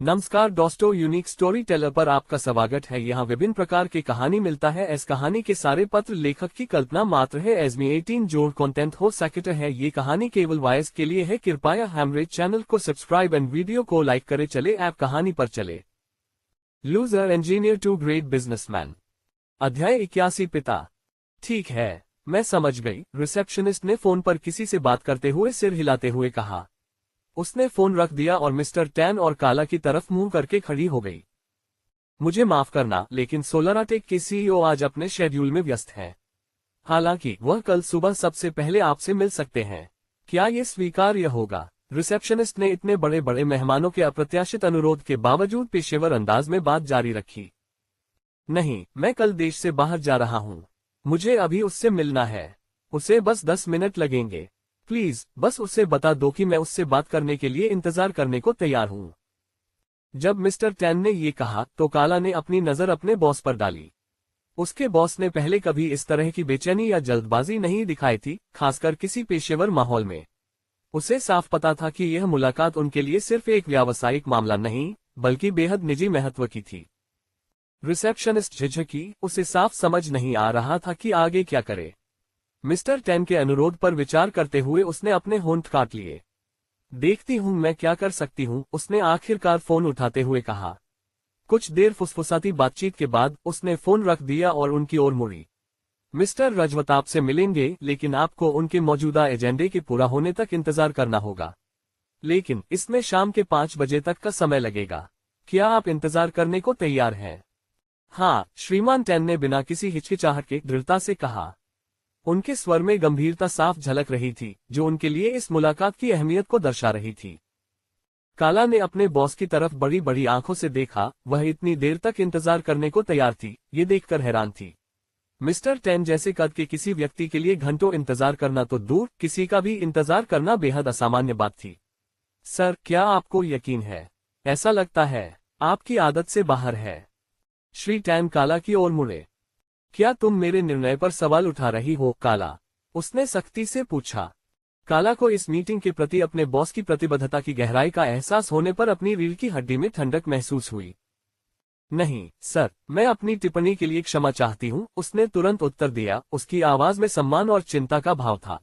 नमस्कार दोस्तों, unique story teller पर आपका स्वागत है। यहाँ विभिन्न प्रकार की कहानी मिलता है। इस कहानी के सारे पत्र लेखक की कल्पना मात्र है। एजमी 18 जोड़ कंटेंट हो सकता है। ये कहानी केवल वॉइस के लिए है। कृपया हमारे चैनल को सब्सक्राइब एंड वीडियो को लाइक करे। चले ऐप कहानी पर चले। Loser engineer to great businessman. अध्याय 81। पिता। ठीक है, मैं समझ गई, रिसेप्शनिस्ट ने फोन पर किसी से बात करते हुए सिर हिलाते हुए कहा। उसने फोन रख दिया और मिस्टर टैन और काला की तरफ मुंह करके खड़ी हो गई। मुझे माफ करना, लेकिन सोलाराटेक के सीईओ आज अपने शेड्यूल में व्यस्त हैं। हालांकि वह कल सुबह सबसे पहले आपसे मिल सकते हैं। क्या ये स्वीकार्य होगा? रिसेप्शनिस्ट ने इतने बड़े बड़े मेहमानों के अप्रत्याशित अनुरोध के बावजूद पेशेवर अंदाज में बात जारी रखी। नहीं, मैं कल देश से बाहर जा रहा हूँ। मुझे अभी उससे मिलना है। उसे बस 10 मिनट लगेंगे। प्लीज बस उसे बता दो कि मैं उससे बात करने के लिए इंतजार करने को तैयार हूँ। जब मिस्टर टैन ने ये कहा तो काला ने अपनी नजर अपने बॉस पर डाली। उसके बॉस ने पहले कभी इस तरह की बेचैनी या जल्दबाजी नहीं दिखाई थी, खासकर किसी पेशेवर माहौल में। उसे साफ पता था कि यह मुलाकात उनके लिए सिर्फ एक व्यावसायिक मामला नहीं, बल्कि बेहद निजी महत्व की थी। रिसेप्शनिस्ट झिझकी, उसे साफ समझ नहीं आ रहा था कि आगे क्या करे। मिस्टर टैन के अनुरोध पर विचार करते हुए उसने अपने होंठ काट लिए। देखती हूँ मैं क्या कर सकती हूँ, उसने आखिरकार फोन उठाते हुए कहा। कुछ देर फुसफुसाती बातचीत के बाद उसने फोन रख दिया और उनकी ओर मुड़ी। मिस्टर रजवत आपसे मिलेंगे, लेकिन आपको उनके मौजूदा एजेंडे के पूरा होने तक इंतजार करना होगा। लेकिन इसमें शाम के 5 बजे तक का समय लगेगा। क्या आप इंतजार करने को तैयार हैं? हाँ, श्रीमान टैन ने बिना किसी हिचकिचाहट के दृढ़ता से कहा। उनके स्वर में गंभीरता साफ झलक रही थी, जो उनके लिए इस मुलाकात की अहमियत को दर्शा रही थी। काला ने अपने बॉस की तरफ बड़ी बड़ी आंखों से देखा। वह इतनी देर तक इंतजार करने को तैयार थी, ये देखकर हैरान थी। मिस्टर टैन जैसे कद के किसी व्यक्ति के लिए घंटों इंतजार करना तो दूर, किसी का भी इंतजार करना बेहद असामान्य बात थी। सर, क्या आपको यकीन है? ऐसा लगता है आपकी आदत से बाहर है। श्री टैन काला की ओर मुड़े। क्या तुम मेरे निर्णय पर सवाल उठा रही हो, काला? उसने सख्ती से पूछा। काला को इस मीटिंग के प्रति अपने बॉस की प्रतिबद्धता की गहराई का एहसास होने पर अपनी रीढ़ की हड्डी में ठंडक महसूस हुई। नहीं सर, मैं अपनी टिप्पणी के लिए क्षमा चाहती हूँ, उसने तुरंत उत्तर दिया। उसकी आवाज में सम्मान और चिंता का भाव था।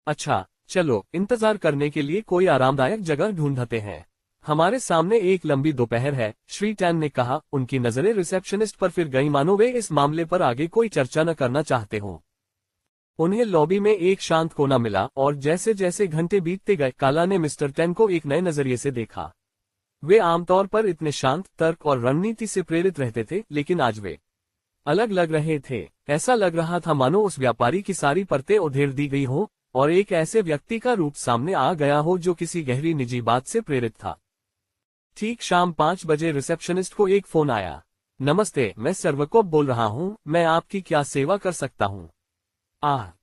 अच्छा, चलो इंतजार करने के लिए कोई आरामदायक जगह ढूंढते हैं। हमारे सामने एक लंबी दोपहर है, श्री टैन ने कहा। उनकी नजरें रिसेप्शनिस्ट पर फिर गई, मानो वे इस मामले पर आगे कोई चर्चा न करना चाहते हों। उन्हें लॉबी में एक शांत कोना मिला और जैसे जैसे घंटे बीतते गए, काला ने मिस्टर टैन को एक नए नजरिए से देखा। वे आमतौर पर इतने शांत, तर्क और रणनीति से प्रेरित रहते थे, लेकिन आज वे अलग लग रहे थे। ऐसा लग रहा था मानो उस व्यापारी की सारी परतें उधेड़ दी गई हो और एक ऐसे व्यक्ति का रूप सामने आ गया हो जो किसी गहरी निजी बात से प्रेरित था। ठीक शाम 5 बजे रिसेप्शनिस्ट को एक फोन आया। नमस्ते, मैं सर्वकोप बोल रहा हूँ, मैं आपकी क्या सेवा कर सकता हूँ?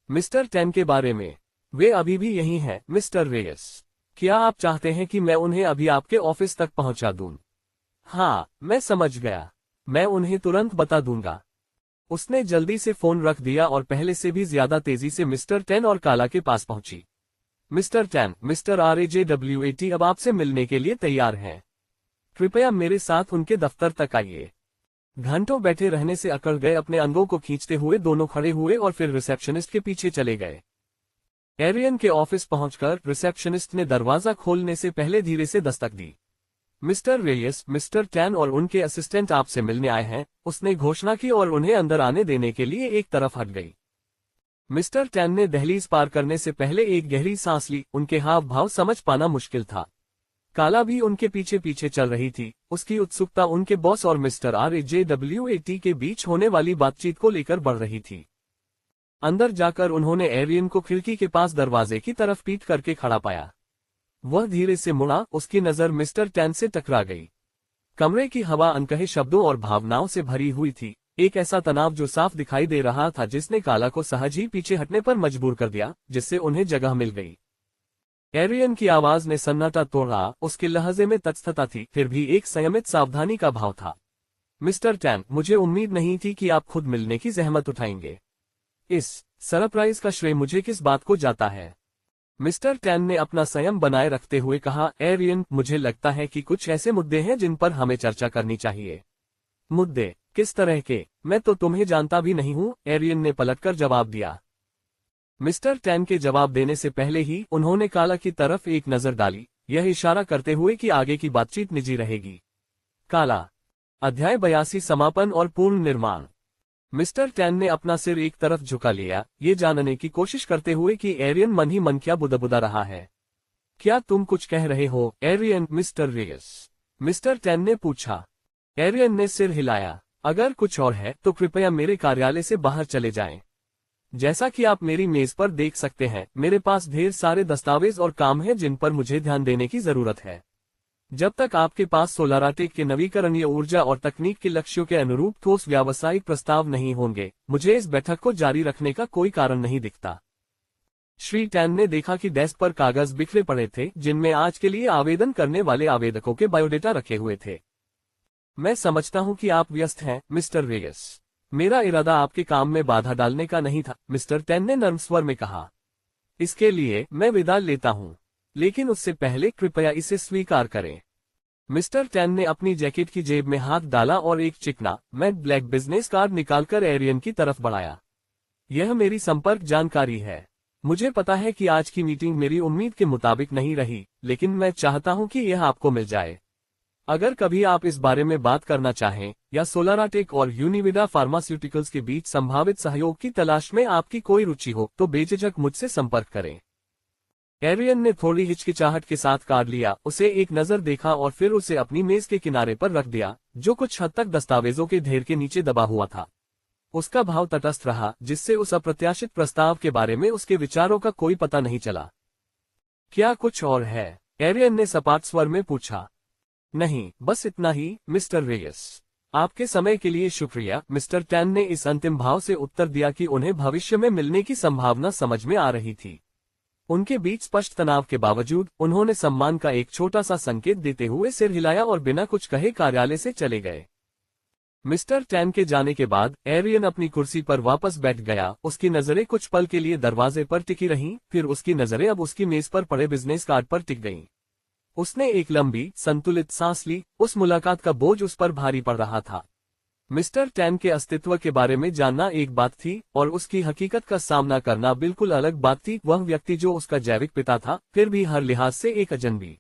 मिस्टर टैन के बारे में। वे अभी भी यही हैं, मिस्टर रेयस। क्या आप चाहते हैं कि मैं उन्हें अभी आपके ऑफिस तक पहुंचा दूं? हाँ, मैं समझ गया। मैं उन्हें तुरंत बता दूंगा। उसने जल्दी से फोन रख दिया और पहले से भी ज्यादा तेजी से मिस्टर टैन और काला के पास पहुंची। मिस्टर टैन, मिस्टर RAJWAT अब आपसे मिलने के लिए तैयार हैं। कृपया मेरे साथ उनके दफ्तर तक आइए। घंटों बैठे रहने से अकड़ गए अपने अंगों को खींचते हुए दोनों खड़े हुए और फिर रिसेप्शनिस्ट के पीछे चले गए। एरियन के ऑफिस पहुंचकर रिसेप्शनिस्ट ने दरवाजा खोलने से पहले धीरे से दस्तक दी। मिस्टर रेयस, मिस्टर टैन और उनके असिस्टेंट आपसे मिलने आए हैं, उसने घोषणा की और उन्हें अंदर आने देने के लिए एक तरफ हट गई। मिस्टर टैन ने दहलीज पार करने से पहले एक गहरी सांस ली। उनके हाव भाव समझ पाना मुश्किल था। काला भी उनके पीछे पीछे चल रही थी। उसकी उत्सुकता उनके बॉस और मिस्टर RAJWAT के बीच होने वाली बातचीत को लेकर बढ़ रही थी। अंदर जाकर उन्होंने एरियन को खिड़की के पास दरवाजे की तरफ पीठ करके खड़ा पाया। वह धीरे से मुड़ा, उसकी नजर मिस्टर टैन से टकरा गई। कमरे की हवा अनकहे शब्दों और भावनाओं से भरी हुई थी, एक ऐसा तनाव जो साफ दिखाई दे रहा था, जिसने काला को सहज ही पीछे हटने पर मजबूर कर दिया, जिससे उन्हें जगह मिल गई। एरियन की आवाज ने सन्नाटा तोड़ा। उसके लहजे में तटस्थता थी, फिर भी एक संयमित सावधानी का भाव था। मिस्टर टैन, मुझे उम्मीद नहीं थी कि आप खुद मिलने की जहमत उठाएंगे। इस सरप्राइज का श्रेय मुझे किस बात को जाता है? मिस्टर टेन ने अपना संयम बनाए रखते हुए कहा, एरियन, मुझे लगता है कि कुछ ऐसे मुद्दे हैं जिन पर हमें चर्चा करनी चाहिए। मुद्दे? किस तरह के? मैं तो तुम्हें जानता भी नहीं हूँ, एरियन ने पलटकर जवाब दिया। मिस्टर टेन के जवाब देने से पहले ही उन्होंने काला की तरफ एक नजर डाली, यह इशारा करते हुए कि आगे की बातचीत निजी रहेगी। काला। अध्याय 82 समापन और पूर्ण निर्माण। मिस्टर टेन ने अपना सिर एक तरफ झुका लिया, ये जानने की कोशिश करते हुए कि एरियन मन ही मन क्या बुदबुदा रहा है। क्या तुम कुछ कह रहे हो, Arian? Mister Reyes, mister Ten ने पूछा। एरियन ने सिर हिलाया। अगर कुछ और है तो कृपया मेरे कार्यालय से बाहर चले जाएं। जैसा कि आप मेरी मेज पर देख सकते हैं, मेरे पास ढेर सारे दस्तावेज और काम हैं जिन पर मुझे ध्यान देने की जरूरत है। जब तक आपके पास सोलाराटेक के नवीकरणीय ऊर्जा और तकनीक के लक्ष्यों के अनुरूप ठोस व्यावसायिक प्रस्ताव नहीं होंगे, मुझे इस बैठक को जारी रखने का कोई कारण नहीं दिखता। श्री टैन ने देखा कि डेस्क पर कागज बिखरे पड़े थे जिनमें आज के लिए आवेदन करने वाले आवेदकों के बायोडेटा रखे हुए थे। मैं समझता हूं कि आप व्यस्त हैं, मिस्टर रेयस। मेरा इरादा आपके काम में बाधा डालने का नहीं था, मिस्टर टैन ने नर्म स्वर में कहा। इसके लिए मैं विदा लेता हूं, लेकिन उससे पहले कृपया इसे स्वीकार करें। मिस्टर टैन ने अपनी जैकेट की जेब में हाथ डाला और एक चिकना मैट ब्लैक बिजनेस कार्ड निकालकर एरियन की तरफ बढ़ाया। यह मेरी संपर्क जानकारी है। मुझे पता है कि आज की मीटिंग मेरी उम्मीद के मुताबिक नहीं रही, लेकिन मैं चाहता हूं कि यह आपको मिल जाए। अगर कभी आप इस बारे में बात करना चाहें या सोलाराटेक और यूनिविडा फार्मास्यूटिकल्स के बीच संभावित सहयोग की तलाश में आपकी कोई रुचि हो तो बेझिझक मुझसे संपर्क करें। एरियन ने थोड़ी हिचकिचाहट के साथ कार्ड लिया, उसे एक नजर देखा और फिर उसे अपनी मेज के किनारे पर रख दिया, जो कुछ हद तक दस्तावेजों के ढेर के नीचे दबा हुआ था। उसका भाव तटस्थ रहा, जिससे उस अप्रत्याशित प्रस्ताव के बारे में उसके विचारों का कोई पता नहीं चला। क्या कुछ और है? एरियन ने सपाट स्वर में पूछा। नहीं, बस इतना ही, मिस्टर रेयस। आपके समय के लिए शुक्रिया, मिस्टर टैन ने इस अंतिम भाव से उत्तर दिया कि उन्हें भविष्य में मिलने की संभावना समझ में आ रही थी। उनके बीच स्पष्ट तनाव के बावजूद उन्होंने सम्मान का एक छोटा सा संकेत देते हुए सिर हिलाया और बिना कुछ कहे कार्यालय से चले गए। मिस्टर टैन के जाने के बाद एरियन अपनी कुर्सी पर वापस बैठ गया। उसकी नजरें कुछ पल के लिए दरवाजे पर टिकी रहीं, फिर उसकी नजरें अब उसकी मेज पर पड़े बिजनेस कार्ड पर टिक गईं। उसने एक लंबी, संतुलित सांस ली। उस मुलाकात का बोझ उस पर भारी पड़ रहा था। मिस्टर टैन के अस्तित्व के बारे में जानना एक बात थी और उसकी हकीकत का सामना करना बिल्कुल अलग बात थी। वह व्यक्ति जो उसका जैविक पिता था, फिर भी हर लिहाज से एक अजनबी।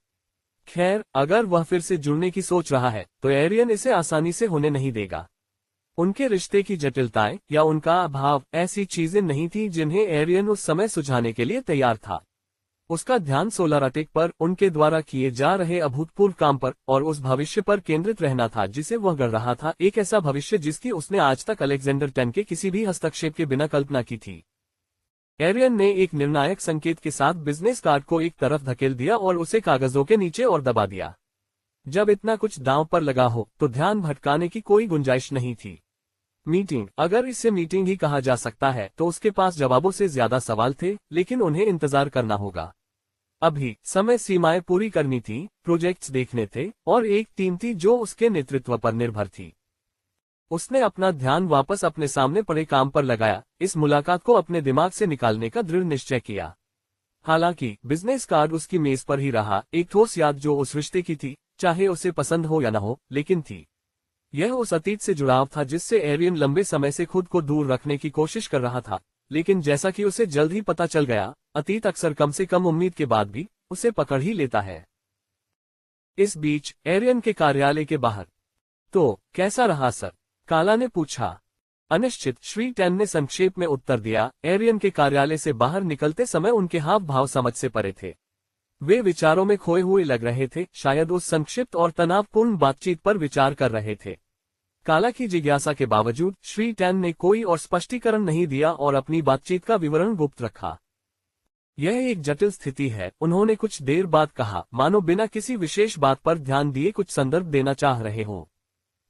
खैर, अगर वह फिर से जुड़ने की सोच रहा है तो एरियन इसे आसानी से होने नहीं देगा। उनके रिश्ते की जटिलताएं या उनका अभाव ऐसी चीजें नहीं थी जिन्हें एरियन उस समय सुझाने के लिए तैयार था। उसका ध्यान सोलाराटेक पर, उनके द्वारा किए जा रहे अभूतपूर्व काम पर और उस भविष्य पर केंद्रित रहना था जिसे वह गढ़ रहा था, एक ऐसा भविष्य जिसकी उसने आज तक अलेक्जेंडर टैन के किसी भी हस्तक्षेप के बिना कल्पना की थी। एरियन ने एक निर्णायक संकेत के साथ बिजनेस कार्ड को एक तरफ धकेल दिया और उसे कागजों के नीचे और दबा दिया। जब इतना कुछ दांव पर लगा हो तो ध्यान भटकाने की कोई गुंजाइश नहीं थी। मीटिंग, अगर इसे मीटिंग ही कहा जा सकता है, तो उसके पास जवाबों से ज्यादा सवाल थे, लेकिन उन्हें इंतजार करना होगा। अभी समय सीमाएं पूरी करनी थी, प्रोजेक्ट्स देखने थे और एक टीम थी जो उसके नेतृत्व पर निर्भर थी। उसने अपना ध्यान वापस अपने सामने पड़े काम पर लगाया, इस मुलाकात को अपने दिमाग से निकालने का दृढ़ निश्चय किया। हालांकि बिजनेस कार्ड उसकी मेज पर ही रहा, एक ठोस याद जो उस रिश्ते की थी, चाहे उसे पसंद हो या न हो, लेकिन थी। यह उस अतीत से जुड़ाव था जिससे एरियन लंबे समय से खुद को दूर रखने की कोशिश कर रहा था, लेकिन जैसा कि उसे जल्द ही पता चल गया, अतीत अक्सर कम से कम उम्मीद के बाद भी उसे पकड़ ही लेता है। इस बीच एरियन के कार्यालय के बाहर। तो कैसा रहा सर? काला ने पूछा। अनिश्चित, श्री टैन ने संक्षेप में उत्तर दिया। एरियन के कार्यालय से बाहर निकलते समय उनके हाव भाव समझ से परे थे। वे विचारों में खोए हुए लग रहे थे, शायद उस संक्षिप्त और तनावपूर्ण बातचीत पर विचार कर रहे थे। काला की जिज्ञासा के बावजूद श्री टैन ने कोई और स्पष्टीकरण नहीं दिया और अपनी बातचीत का विवरण गुप्त रखा। यह एक जटिल स्थिति है, उन्होंने कुछ देर बाद कहा, मानो बिना किसी विशेष बात पर ध्यान दिए कुछ संदर्भ देना चाह रहे हों।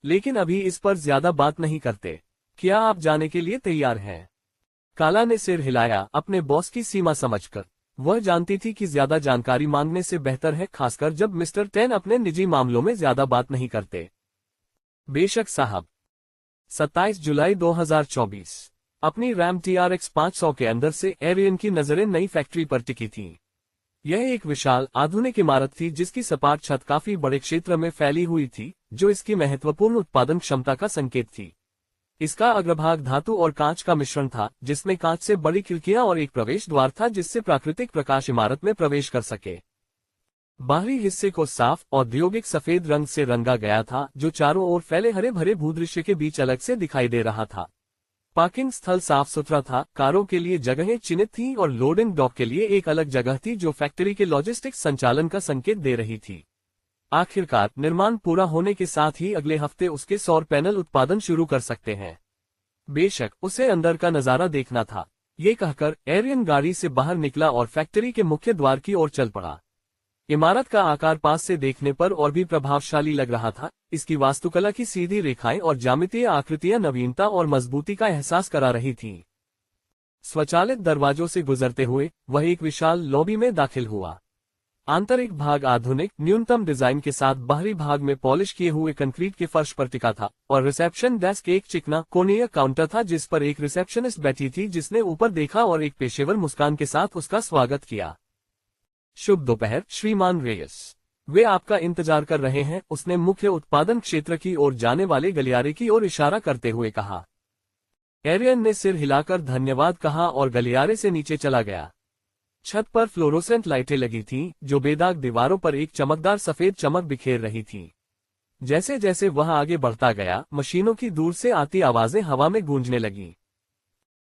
लेकिन अभी इस पर ज्यादा बात नहीं करते। क्या आप जाने के लिए तैयार हैं? काला ने सिर हिलाया, अपने बॉस की सीमा समझकर। वह जानती थी कि ज्यादा जानकारी मांगने से बेहतर है, खासकर जब मिस्टर टैन अपने निजी मामलों में ज्यादा बात नहीं करते। बेशक साहब। 27 जुलाई 2024। अपनी रैम TRX 500 के अंदर से एरियन की नजरें नई फैक्ट्री पर टिकी थीं। यह एक विशाल आधुनिक इमारत थी जिसकी सपाट छत काफी बड़े क्षेत्र में फैली हुई थी, जो इसकी महत्वपूर्ण उत्पादन क्षमता का संकेत थी। इसका अग्रभाग धातु और कांच का मिश्रण था, जिसमें कांच से बड़ी खिड़कियां और एक प्रवेश द्वार था जिससे प्राकृतिक प्रकाश इमारत में प्रवेश कर सके। बाहरी हिस्से को साफ औद्योगिक सफेद रंग से रंगा गया था, जो चारों ओर फैले हरे भरे भूदृश्य के बीच अलग से दिखाई दे रहा था। पार्किंग स्थल साफ सुथरा था, कारों के लिए जगहें चिन्हित थीं और लोडिंग डॉक के लिए एक अलग जगह थी जो फैक्ट्री के लॉजिस्टिक्स संचालन का संकेत दे रही थी। आखिरकार निर्माण पूरा होने के साथ ही अगले हफ्ते उसके सौर पैनल उत्पादन शुरू कर सकते हैं। बेशक उसे अंदर का नजारा देखना था। ये कहकर एरियन गाड़ी से बाहर निकला और फैक्ट्री के मुख्य द्वार की ओर चल पड़ा। इमारत का आकार पास से देखने पर और भी प्रभावशाली लग रहा था। इसकी वास्तुकला की सीधी रेखाएं और ज्यामितीय आकृतियां नवीनता और मजबूती का एहसास करा रही थीं। स्वचालित दरवाजों से गुजरते हुए वह एक विशाल लॉबी में दाखिल हुआ। आंतरिक भाग आधुनिक न्यूनतम डिजाइन के साथ बाहरी भाग में पॉलिश किए हुए कंक्रीट के फर्श पर टिका था और रिसेप्शन डेस्क एक चिकना कोणीय काउंटर था जिस पर एक रिसेप्शनिस्ट बैठी थी जिसने ऊपर देखा और एक पेशेवर मुस्कान के साथ उसका स्वागत किया। शुभ दोपहर श्रीमान रेयस, वे आपका इंतजार कर रहे हैं, उसने मुख्य उत्पादन क्षेत्र की ओर जाने वाले गलियारे की ओर इशारा करते हुए कहा। एरियन ने सिर हिलाकर धन्यवाद कहा और गलियारे से नीचे चला गया। छत पर फ्लोरोसेंट लाइटें लगी थीं, जो बेदाग दीवारों पर एक चमकदार सफेद चमक बिखेर रही थीं। जैसे जैसे वह आगे बढ़ता गया, मशीनों की दूर से आती आवाजें हवा में गूंजने लगीं।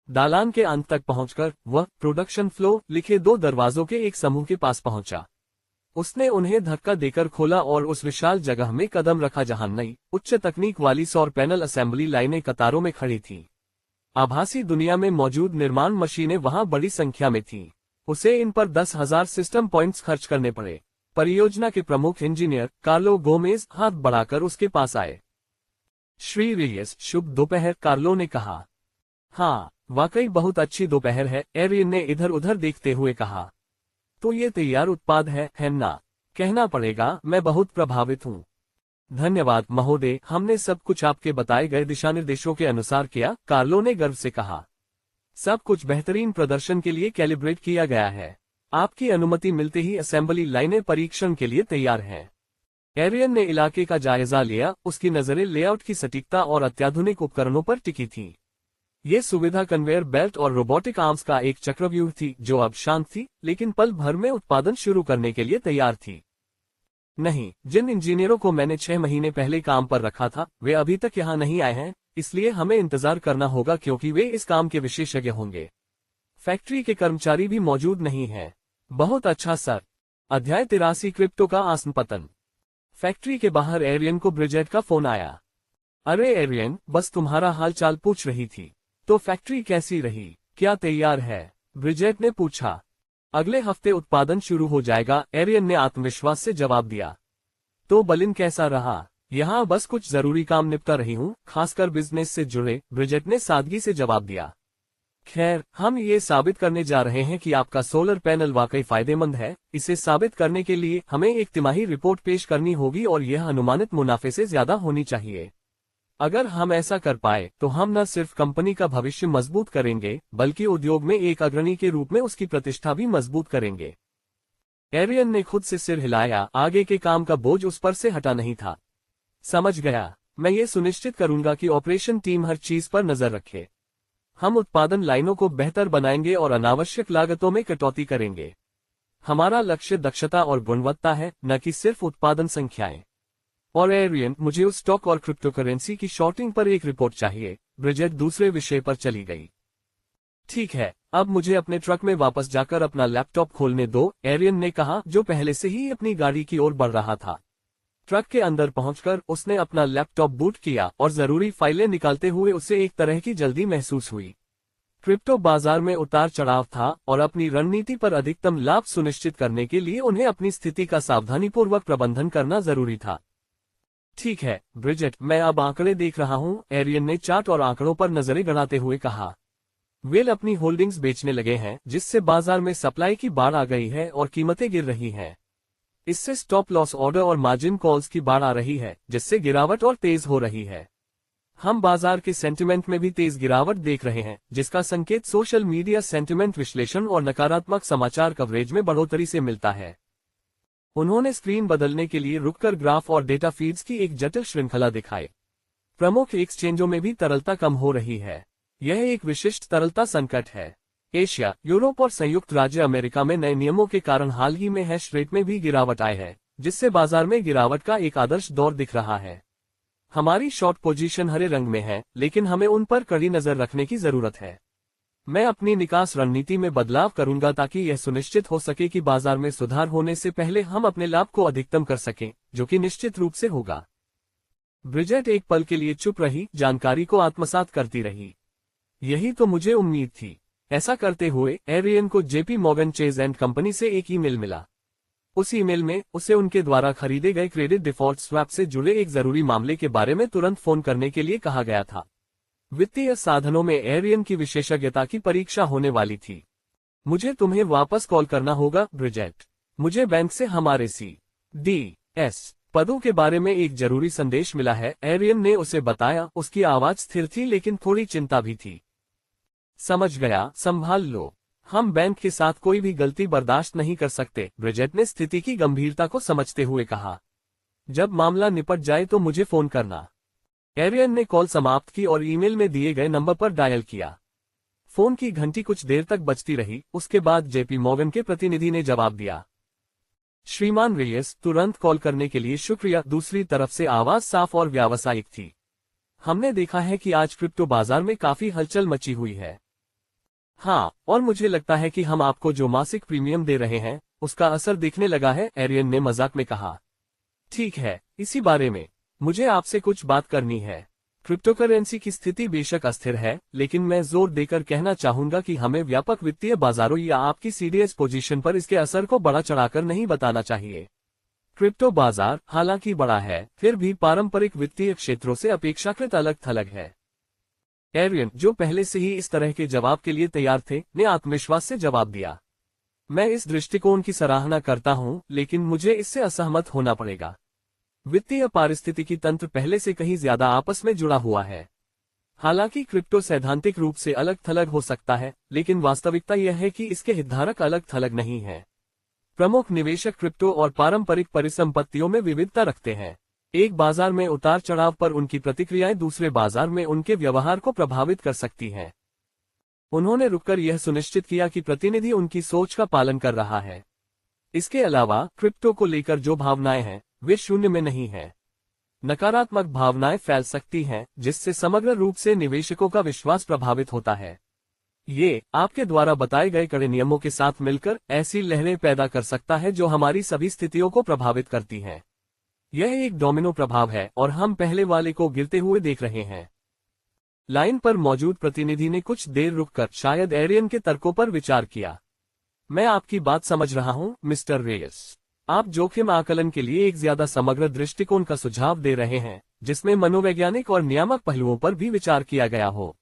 दालान के अंत तक पहुंचकर वह प्रोडक्शन फ्लो लिखे 2 दरवाजों के एक समूह के पास पहुंचा। उसने उन्हें धक्का देकर खोला और उस विशाल जगह में कदम रखा जहां नई उच्च तकनीक वाली सौर पैनल असेंबली लाइनें कतारों में खड़ी थीं। आभासी दुनिया में मौजूद निर्माण मशीनें वहां बड़ी संख्या में थीं। उसे इन पर 10,000 सिस्टम पॉइंट्स खर्च करने पड़े। परियोजना के प्रमुख इंजीनियर कार्लो गोमेज हाथ बढ़ाकर उसके पास आए। श्री रेयस, शुभ दोपहर, कार्लो ने कहा। हाँ, वाकई बहुत अच्छी दोपहर है, एरियन ने इधर उधर देखते हुए कहा। तो ये तैयार उत्पाद है ना? कहना पड़ेगा, मैं बहुत प्रभावित हूँ। धन्यवाद महोदय, हमने सब कुछ आपके बताए गए दिशानिर्देशों के अनुसार किया, कार्लो ने गर्व से कहा। सब कुछ बेहतरीन प्रदर्शन के लिए कैलिब्रेट किया गया है। आपकी अनुमति मिलते ही असेंबली लाइनें परीक्षण के लिए तैयार हैं। एरियन ने इलाके का जायजा लिया, उसकी नजरें लेआउट की सटीकता और अत्याधुनिक उपकरणों पर टिकी थीं। ये सुविधा कन्वेयर बेल्ट और रोबोटिक आर्म्स का एक चक्रव्यूह थी जो अब शांत थी, लेकिन पल भर में उत्पादन शुरू करने के लिए तैयार थी। नहीं, जिन इंजीनियरों को मैंने 6 महीने पहले काम पर रखा था, वे अभी तक यहाँ नहीं आए हैं, इसलिए हमें इंतजार करना होगा क्योंकि वे इस काम के विशेषज्ञ होंगे। फैक्ट्री के कर्मचारी भी मौजूद नहीं हैं। बहुत अच्छा सर। अध्याय 83 क्रिप्टो का आसन पतन। फैक्ट्री के बाहर एरियन को ब्रिजेट का फोन आया। अरे एरियन, बस तुम्हारा हाल चाल पूछ रही थी। तो फैक्ट्री कैसी रही, क्या तैयार है? ब्रिजेट ने पूछा। अगले हफ्ते उत्पादन शुरू हो जाएगा, एरियन ने आत्मविश्वास से जवाब दिया। तो बलिन कैसा रहा? यहाँ बस कुछ जरूरी काम निपटा रही हूँ, खासकर बिजनेस से जुड़े, ब्रिजेट ने सादगी से जवाब दिया। खैर, हम ये साबित करने जा रहे हैं कि आपका सोलर पैनल वाकई फायदेमंद है। इसे साबित करने के लिए हमें एक तिमाही रिपोर्ट पेश करनी होगी और यह अनुमानित मुनाफे से ज्यादा होनी चाहिए। अगर हम ऐसा कर पाए तो हम न सिर्फ कंपनी का भविष्य मजबूत करेंगे, बल्कि उद्योग में एक अग्रणी के रूप में उसकी प्रतिष्ठा भी मजबूत करेंगे। एरियन ने खुद से सिर हिलाया, आगे के काम का बोझ उस पर से हटा नहीं था। समझ गया, मैं ये सुनिश्चित करूंगा कि ऑपरेशन टीम हर चीज पर नजर रखे। हम उत्पादन लाइनों को बेहतर बनाएंगे और अनावश्यक लागतों में कटौती करेंगे। हमारा लक्ष्य दक्षता और गुणवत्ता है, न कि सिर्फ उत्पादन संख्याएं। और एरियन, मुझे उस स्टॉक और क्रिप्टोकरेंसी की शॉर्टिंग पर एक रिपोर्ट चाहिए। ब्रिजेट दूसरे विषय पर चली गई। ठीक है, अब मुझे अपने ट्रक में वापस जाकर अपना लैपटॉप खोलने दो, एरियन ने कहा, जो पहले से ही अपनी गाड़ी की ओर बढ़ रहा था। ट्रक के अंदर पहुंचकर उसने अपना लैपटॉप बूट किया और जरूरी फाइलें निकालते हुए उसे एक तरह की जल्दी महसूस हुई। क्रिप्टो बाजार में उतार चढ़ाव था और अपनी रणनीति पर अधिकतम लाभ सुनिश्चित करने के लिए उन्हें अपनी स्थिति का सावधानीपूर्वक प्रबंधन करना जरूरी था। ठीक है ब्रिजेट, मैं अब आंकड़े देख रहा हूँ, एरियन ने चार्ट और आंकड़ों पर नजरें गड़ाते हुए कहा। वेल अपनी होल्डिंग्स बेचने लगे हैं, जिससे बाजार में सप्लाई की बाढ़ आ गई है और कीमतें गिर रही हैं। इससे स्टॉप लॉस ऑर्डर और मार्जिन कॉल्स की बाढ़ आ रही है, जिससे गिरावट और तेज हो रही है। हम बाजार के सेंटिमेंट में भी तेज गिरावट देख रहे हैं, जिसका संकेत सोशल मीडिया सेंटिमेंट विश्लेषण और नकारात्मक समाचार कवरेज में बढ़ोतरी से मिलता है। उन्होंने स्क्रीन बदलने के लिए रुककर ग्राफ और डेटा फीड्स की एक जटिल श्रृंखला दिखाई। प्रमुख एक्सचेंजों में भी तरलता कम हो रही है। यह एक विशिष्ट तरलता संकट है। एशिया, यूरोप और संयुक्त राज्य अमेरिका में नए नियमों के कारण हाल ही में हैश रेट में भी गिरावट आई है, जिससे बाजार में गिरावट का एक आदर्श दौर दिख रहा है। हमारी शॉर्ट पोजीशन हरे रंग में है, लेकिन हमें उन पर कड़ी नजर रखने की जरूरत है। मैं अपनी निकास रणनीति में बदलाव करूंगा ताकि यह सुनिश्चित हो सके कि बाजार में सुधार होने से पहले हम अपने लाभ को अधिकतम कर सकें, जो कि निश्चित रूप से होगा। ब्रिजेट एक पल के लिए चुप रही, जानकारी को आत्मसात करती रही। यही तो मुझे उम्मीद थी। ऐसा करते हुए एरियन को JP Morgan chase and company से एक ईमेल मिला। उस ईमेल में उसे उनके द्वारा खरीदे गए क्रेडिट डिफॉल्ट स्वैप से जुड़े एक जरूरी मामले के बारे में तुरंत फोन करने के लिए कहा गया था। वित्तीय साधनों में एरियन की विशेषज्ञता की परीक्षा होने वाली थी। मुझे तुम्हें वापस कॉल करना होगा, ब्रिजेट। मुझे बैंक से हमारे CDS पदों के बारे में एक जरूरी संदेश मिला है, एरियन ने उसे बताया। उसकी आवाज स्थिर थी, लेकिन थोड़ी चिंता भी थी। समझ गया, संभाल लो। हम बैंक के साथ कोई भी गलती बर्दाश्त नहीं कर सकते, ब्रिजेट ने स्थिति की गंभीरता को समझते हुए कहा। जब मामला निपट जाए तो मुझे फोन करना। एरियन ने कॉल समाप्त की और ईमेल में दिए गए नंबर पर डायल किया। फोन की घंटी कुछ देर तक बजती रही। उसके बाद जेपी मॉर्गन के प्रतिनिधि ने जवाब दिया। श्रीमान रेयस, तुरंत कॉल करने के लिए शुक्रिया। दूसरी तरफ से आवाज साफ और व्यावसायिक थी। हमने देखा है कि आज क्रिप्टो बाजार में काफी हलचल मची हुई है। हाँ, और मुझे लगता है कि हम आपको जो मासिक प्रीमियम दे रहे हैं, उसका असर दिखने लगा है, एरियन ने मजाक में कहा। ठीक है, इसी बारे में मुझे आपसे कुछ बात करनी है। क्रिप्टोकरेंसी की स्थिति बेशक अस्थिर है, लेकिन मैं जोर देकर कहना चाहूंगा कि हमें व्यापक वित्तीय बाजारों या आपकी CDS पोजीशन पर इसके असर को बड़ा चढ़ाकर नहीं बताना चाहिए। क्रिप्टो बाजार हालांकि बड़ा है, फिर भी पारंपरिक वित्तीय क्षेत्रों से अपेक्षाकृत अलग थलग है। एरियन, जो पहले से ही इस तरह के जवाब के लिए तैयार थे, ने आत्मविश्वास से जवाब दिया। मैं इस दृष्टिकोण की सराहना करता हूं, लेकिन मुझे इससे असहमत होना पड़ेगा। वित्तीय पारिस्थितिकी तंत्र पहले से कहीं ज्यादा आपस में जुड़ा हुआ है। हालांकि क्रिप्टो सैद्धांतिक रूप से अलग थलग हो सकता है, लेकिन वास्तविकता यह है कि इसके हितधारक अलग थलग नहीं है। प्रमुख निवेशक क्रिप्टो और पारंपरिक परिसंपत्तियों में विविधता रखते हैं। एक बाजार में उतार चढ़ाव पर उनकी प्रतिक्रियाएं दूसरे बाजार में उनके व्यवहार को प्रभावित कर सकती हैं। उन्होंने रुककर यह सुनिश्चित किया कि प्रतिनिधि उनकी सोच का पालन कर रहा है। इसके अलावा क्रिप्टो को लेकर जो भावनाएं हैं, वे शून्य में नहीं हैं। नकारात्मक भावनाएं फैल सकती हैं, जिससे समग्र रूप से निवेशकों का विश्वास प्रभावित होता है। ये आपके द्वारा बताए गए कड़े नियमों के साथ मिलकर ऐसी लहरें पैदा कर सकता है जो हमारी सभी स्थितियों को प्रभावित करती हैं। यह एक डोमिनो प्रभाव है और हम पहले वाले को गिरते हुए देख रहे हैं। लाइन पर मौजूद प्रतिनिधि ने कुछ देर रुककर शायद एरियन के तर्कों पर विचार किया। मैं आपकी बात समझ रहा हूं, मिस्टर रेयस। आप जोखिम आकलन के लिए एक ज्यादा समग्र दृष्टिकोण का सुझाव दे रहे हैं, जिसमें मनोवैज्ञानिक और नियामक पहलुओं पर भी विचार किया गया हो।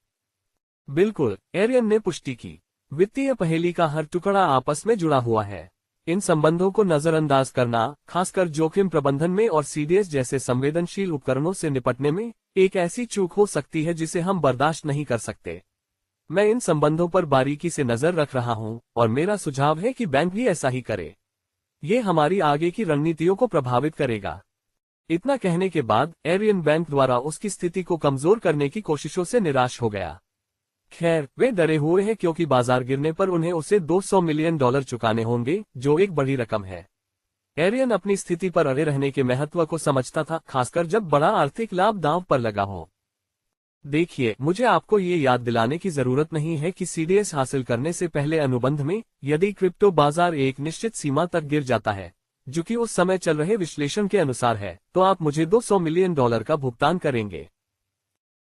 बिल्कुल, एरियन ने पुष्टि की। वित्तीय पहेली का हर टुकड़ा आपस में जुड़ा हुआ है। इन संबंधों को नजरअंदाज करना, खासकर जोखिम प्रबंधन में और CDS जैसे संवेदनशील उपकरणों से निपटने में, एक ऐसी चूक हो सकती है जिसे हम बर्दाश्त नहीं कर सकते। मैं इन संबंधों पर बारीकी से नजर रख रहा हूं और मेरा सुझाव है कि बैंक भी ऐसा ही करे। ये हमारी आगे की रणनीतियों को प्रभावित करेगा। इतना कहने के बाद एरियन बैंक द्वारा उसकी स्थिति को कमजोर करने की कोशिशों से निराश हो गया। खैर, वे डरे हुए हैं क्योंकि बाजार गिरने पर उन्हें उसे $200 मिलियन चुकाने होंगे, जो एक बड़ी रकम है। एरियन अपनी स्थिति पर अड़े रहने के महत्व को समझता था, खासकर जब बड़ा आर्थिक लाभ दांव पर लगा हो। देखिए, मुझे आपको ये याद दिलाने की जरूरत नहीं है कि CDS हासिल करने से पहले अनुबंध में, यदि क्रिप्टो बाजार एक निश्चित सीमा तक गिर जाता है, जो कि उस समय चल रहे विश्लेषण के अनुसार है, तो आप मुझे $200 मिलियन का भुगतान करेंगे।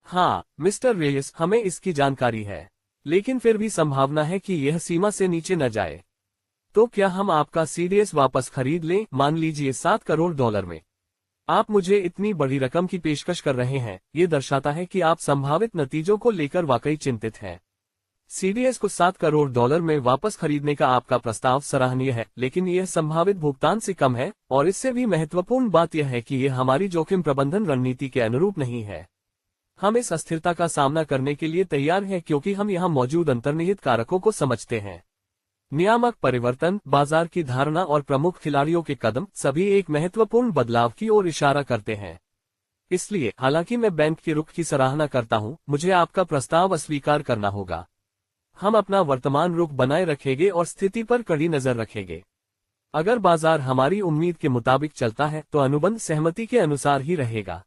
हाँ, मिस्टर रेयस, हमें इसकी जानकारी है, लेकिन फिर भी संभावना है कि यह सीमा से नीचे न जाए। तो क्या हम आपका CDS वापस खरीद लें, मान लीजिए $7 करोड़ में? आप मुझे इतनी बड़ी रकम की पेशकश कर रहे हैं, ये दर्शाता है कि आप संभावित नतीजों को लेकर वाकई चिंतित हैं। CDS को $7 करोड़ में वापस खरीदने का आपका प्रस्ताव सराहनीय है, लेकिन यह संभावित भुगतान से कम है, और इससे भी महत्वपूर्ण बात यह है कि यह हमारी जोखिम प्रबंधन रणनीति के अनुरूप नहीं है। हम इस अस्थिरता का सामना करने के लिए तैयार हैं क्योंकि हम यहाँ मौजूद अंतर्निहित कारकों को समझते हैं। नियामक परिवर्तन, बाजार की धारणा और प्रमुख खिलाड़ियों के कदम सभी एक महत्वपूर्ण बदलाव की ओर इशारा करते हैं। इसलिए हालांकि मैं बैंक के रुख की सराहना करता हूं, मुझे आपका प्रस्ताव अस्वीकार करना होगा। हम अपना वर्तमान रुख बनाए रखेंगे और स्थिति पर कड़ी नजर रखेंगे। अगर बाजार हमारी उम्मीद के मुताबिक चलता है तो अनुबंध सहमति के अनुसार ही रहेगा।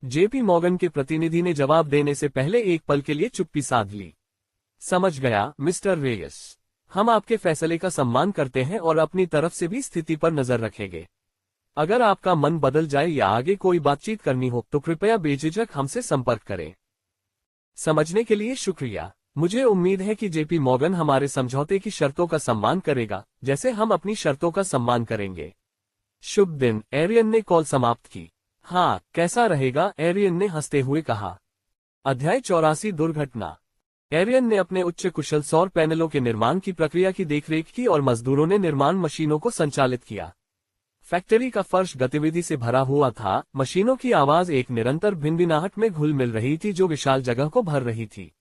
जेपी मॉर्गन के प्रतिनिधि ने जवाब देने से पहले एक पल के लिए चुप्पी साध ली। समझ गया मिस्टर रेयस, हम आपके फैसले का सम्मान करते हैं और अपनी तरफ से भी स्थिति पर नजर रखेंगे। अगर आपका मन बदल जाए या आगे कोई बातचीत करनी हो तो कृपया बेझिझक हमसे संपर्क करें। समझने के लिए शुक्रिया। मुझे उम्मीद है कि जेपी मॉर्गन हमारे समझौते की शर्तों का सम्मान करेगा, जैसे हम अपनी शर्तों का सम्मान करेंगे। शुभ दिन, एरियन ने कॉल समाप्त की। हाँ, कैसा रहेगा, एरियन ने हंसते हुए कहा। अध्याय 84 दुर्घटना। एरियन ने अपने उच्च कुशल सौर पैनलों के निर्माण की प्रक्रिया की देखरेख की और मजदूरों ने निर्माण मशीनों को संचालित किया। फैक्ट्री का फर्श गतिविधि से भरा हुआ था। मशीनों की आवाज एक निरंतर भिनभिनाहट में घुल मिल रही थी जो विशाल जगह को भर रही थी।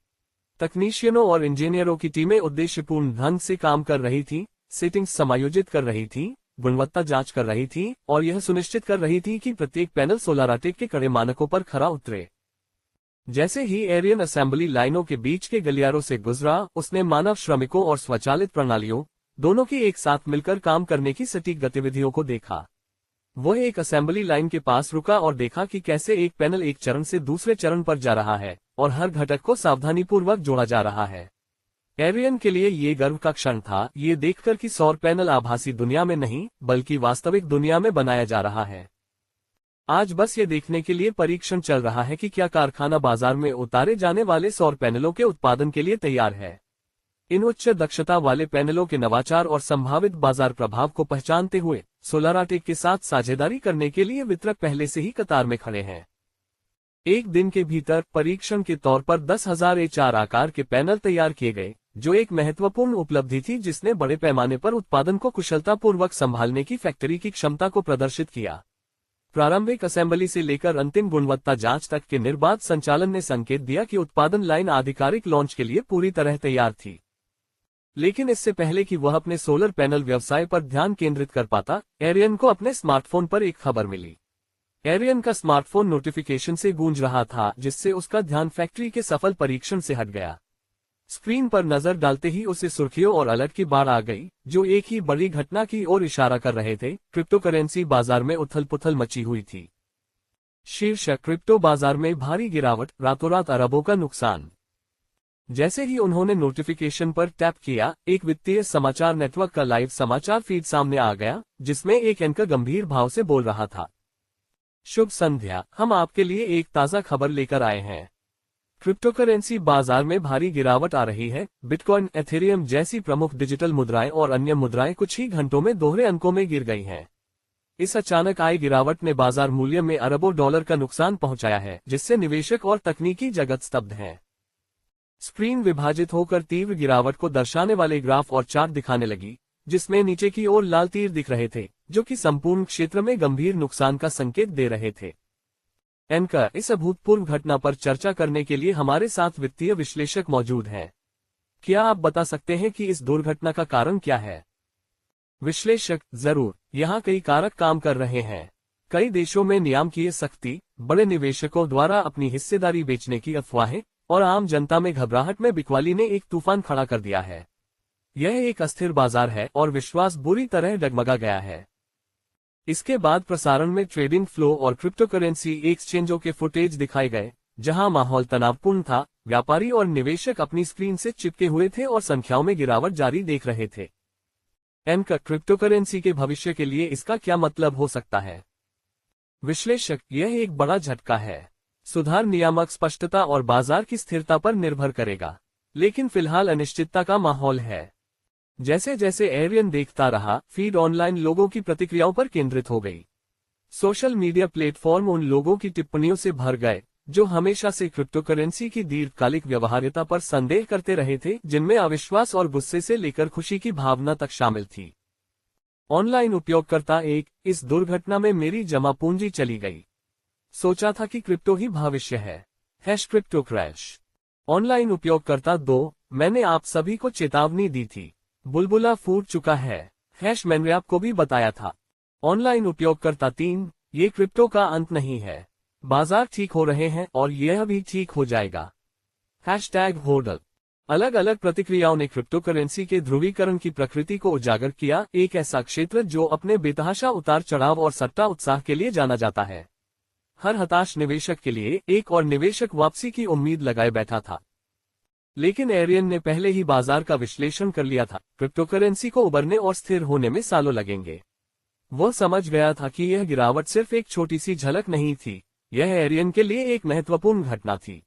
तकनीशियनों और इंजीनियरों की टीमें उद्देश्यपूर्ण ढंग से काम कर रही थी, सेटिंग्स समायोजित कर रही थी, गुणवत्ता जांच कर रही थी और यह सुनिश्चित कर रही थी कि प्रत्येक पैनल सोलाराटेक के कड़े मानकों पर खरा उतरे। जैसे ही एरियन असेंबली लाइनों के बीच के गलियारों से गुजरा, उसने मानव श्रमिकों और स्वचालित प्रणालियों दोनों की एक साथ मिलकर काम करने की सटीक गतिविधियों को देखा। वह एक असेंबली लाइन के पास रुका और देखा कि कैसे एक पैनल एक चरण से दूसरे चरण पर जा रहा है और हर घटक को सावधानीपूर्वक जोड़ा जा रहा है। एरियन के लिए ये गर्व का क्षण था, ये देखकर कि सौर पैनल आभासी दुनिया में नहीं बल्कि वास्तविक दुनिया में बनाया जा रहा है। आज बस ये देखने के लिए परीक्षण चल रहा है कि क्या कारखाना बाजार में उतारे जाने वाले सौर पैनलों के उत्पादन के लिए तैयार है। इन उच्च दक्षता वाले पैनलों के नवाचार और संभावित बाजार प्रभाव को पहचानते हुए सोलाराटेक के साथ साझेदारी करने के लिए वितरक पहले से ही कतार में खड़े हैं। एक दिन के भीतर परीक्षण के तौर पर 10,000 H4 आकार के पैनल तैयार किए गए, जो एक महत्वपूर्ण उपलब्धि थी जिसने बड़े पैमाने पर उत्पादन को कुशलतापूर्वक संभालने की फैक्ट्री की क्षमता को प्रदर्शित किया। प्रारंभिक असेंबली से लेकर अंतिम गुणवत्ता जांच तक के निर्बाध संचालन ने संकेत दिया कि उत्पादन लाइन आधिकारिक लॉन्च के लिए पूरी तरह तैयार थी। लेकिन इससे पहले कि वह अपने सोलर पैनल व्यवसाय पर ध्यान केंद्रित कर पाता, एरियन को अपने स्मार्टफोन पर एक खबर मिली। एरियन का स्मार्टफोन नोटिफिकेशन से गूंज रहा था, जिससे उसका ध्यान फैक्ट्री के सफल परीक्षण से हट गया। स्क्रीन पर नजर डालते ही उसे सुर्खियों और अलर्ट की बाढ़ आ गई, जो एक ही बड़ी घटना की ओर इशारा कर रहे थे। क्रिप्टोकरेंसी बाजार में उथल-पुथल मची हुई थी। शीर्षक, क्रिप्टो बाजार में भारी गिरावट, रातों रात अरबों का नुकसान। जैसे ही उन्होंने नोटिफिकेशन पर टैप किया, एक वित्तीय समाचार नेटवर्क का लाइव समाचार फीड सामने आ गया, जिसमें एक एंकर गंभीर भाव से बोल रहा था। शुभ संध्या, हम आपके लिए एक ताजा खबर लेकर आए हैं। क्रिप्टोकरेंसी बाजार में भारी गिरावट आ रही है। बिटकॉइन, एथेरियम जैसी प्रमुख डिजिटल मुद्राएं और अन्य मुद्राएं कुछ ही घंटों में दोहरे अंकों में गिर गई हैं। इस अचानक आई गिरावट ने बाजार मूल्य में अरबों डॉलर का नुकसान पहुंचाया है, जिससे निवेशक और तकनीकी जगत स्तब्ध हैं। स्क्रीन विभाजित होकर तीव्र गिरावट को दर्शाने वाले ग्राफ और चार्ट दिखाने लगी, जिसमें नीचे की ओर लाल तीर दिख रहे थे, जो कि संपूर्ण क्षेत्र में गंभीर नुकसान का संकेत दे रहे थे। एंकर, इस अभूतपूर्व घटना पर चर्चा करने के लिए हमारे साथ वित्तीय विश्लेषक मौजूद हैं। क्या आप बता सकते हैं कि इस दुर्घटना का कारण क्या है? विश्लेषक, जरूर, यहाँ कई कारक काम कर रहे हैं। कई देशों में नियामकीय सख्ती, बड़े निवेशकों द्वारा अपनी हिस्सेदारी बेचने की अफवाहें और आम जनता में घबराहट में बिकवाली ने एक तूफान खड़ा कर दिया है। यह एक अस्थिर बाजार है और विश्वास बुरी तरह डगमगा गया है। इसके बाद प्रसारण में ट्रेडिंग फ्लो और क्रिप्टोकरेंसी एक्सचेंजों के फुटेज दिखाए गए, जहां माहौल तनावपूर्ण था। व्यापारी और निवेशक अपनी स्क्रीन से चिपके हुए थे और संख्याओं में गिरावट जारी देख रहे थे। एंकर, क्रिप्टोकरेंसी के भविष्य के लिए इसका क्या मतलब हो सकता है? विश्लेषक, यह एक बड़ा झटका है। सुधार नियामक स्पष्टता और बाजार की स्थिरता पर निर्भर करेगा, लेकिन फिलहाल अनिश्चितता का माहौल है। जैसे जैसे एरियन देखता रहा, फीड ऑनलाइन लोगों की प्रतिक्रियाओं पर केंद्रित हो गई। सोशल मीडिया प्लेटफॉर्म उन लोगों की टिप्पणियों से भर गए जो हमेशा से क्रिप्टोकरेंसी की दीर्घकालिक व्यवहार्यता पर संदेह करते रहे थे, जिनमें अविश्वास और गुस्से से लेकर खुशी की भावना तक शामिल थी। ऑनलाइन उपयोगकर्ता 1, इस दुर्घटना में मेरी जमा पूंजी चली गई। सोचा था कि क्रिप्टो ही भविष्य है। Crypto crash. ऑनलाइन उपयोगकर्ता 2, मैंने आप सभी को चेतावनी दी थी। बुलबुला फूट चुका है। मैंने आपको भी बताया था। ऑनलाइन उपयोगकर्ता 3, ये क्रिप्टो का अंत नहीं है। बाजार ठीक हो रहे हैं और यह भी ठीक हो जाएगा। #होडल। अलग अलग प्रतिक्रियाओं ने क्रिप्टो करेंसी के ध्रुवीकरण की प्रकृति को उजागर किया, एक ऐसा क्षेत्र जो अपने बेतहाशा उतार चढ़ाव और सट्टा उत्साह के लिए जाना जाता है। हर हताश निवेशक के लिए एक और निवेशक वापसी की उम्मीद लगाए बैठा था। लेकिन एरियन ने पहले ही बाजार का विश्लेषण कर लिया था। क्रिप्टो करेंसी को उबरने और स्थिर होने में सालों लगेंगे। वह समझ गया था कि यह गिरावट सिर्फ एक छोटी सी झलक नहीं थी, यह एरियन के लिए एक महत्वपूर्ण घटना थी।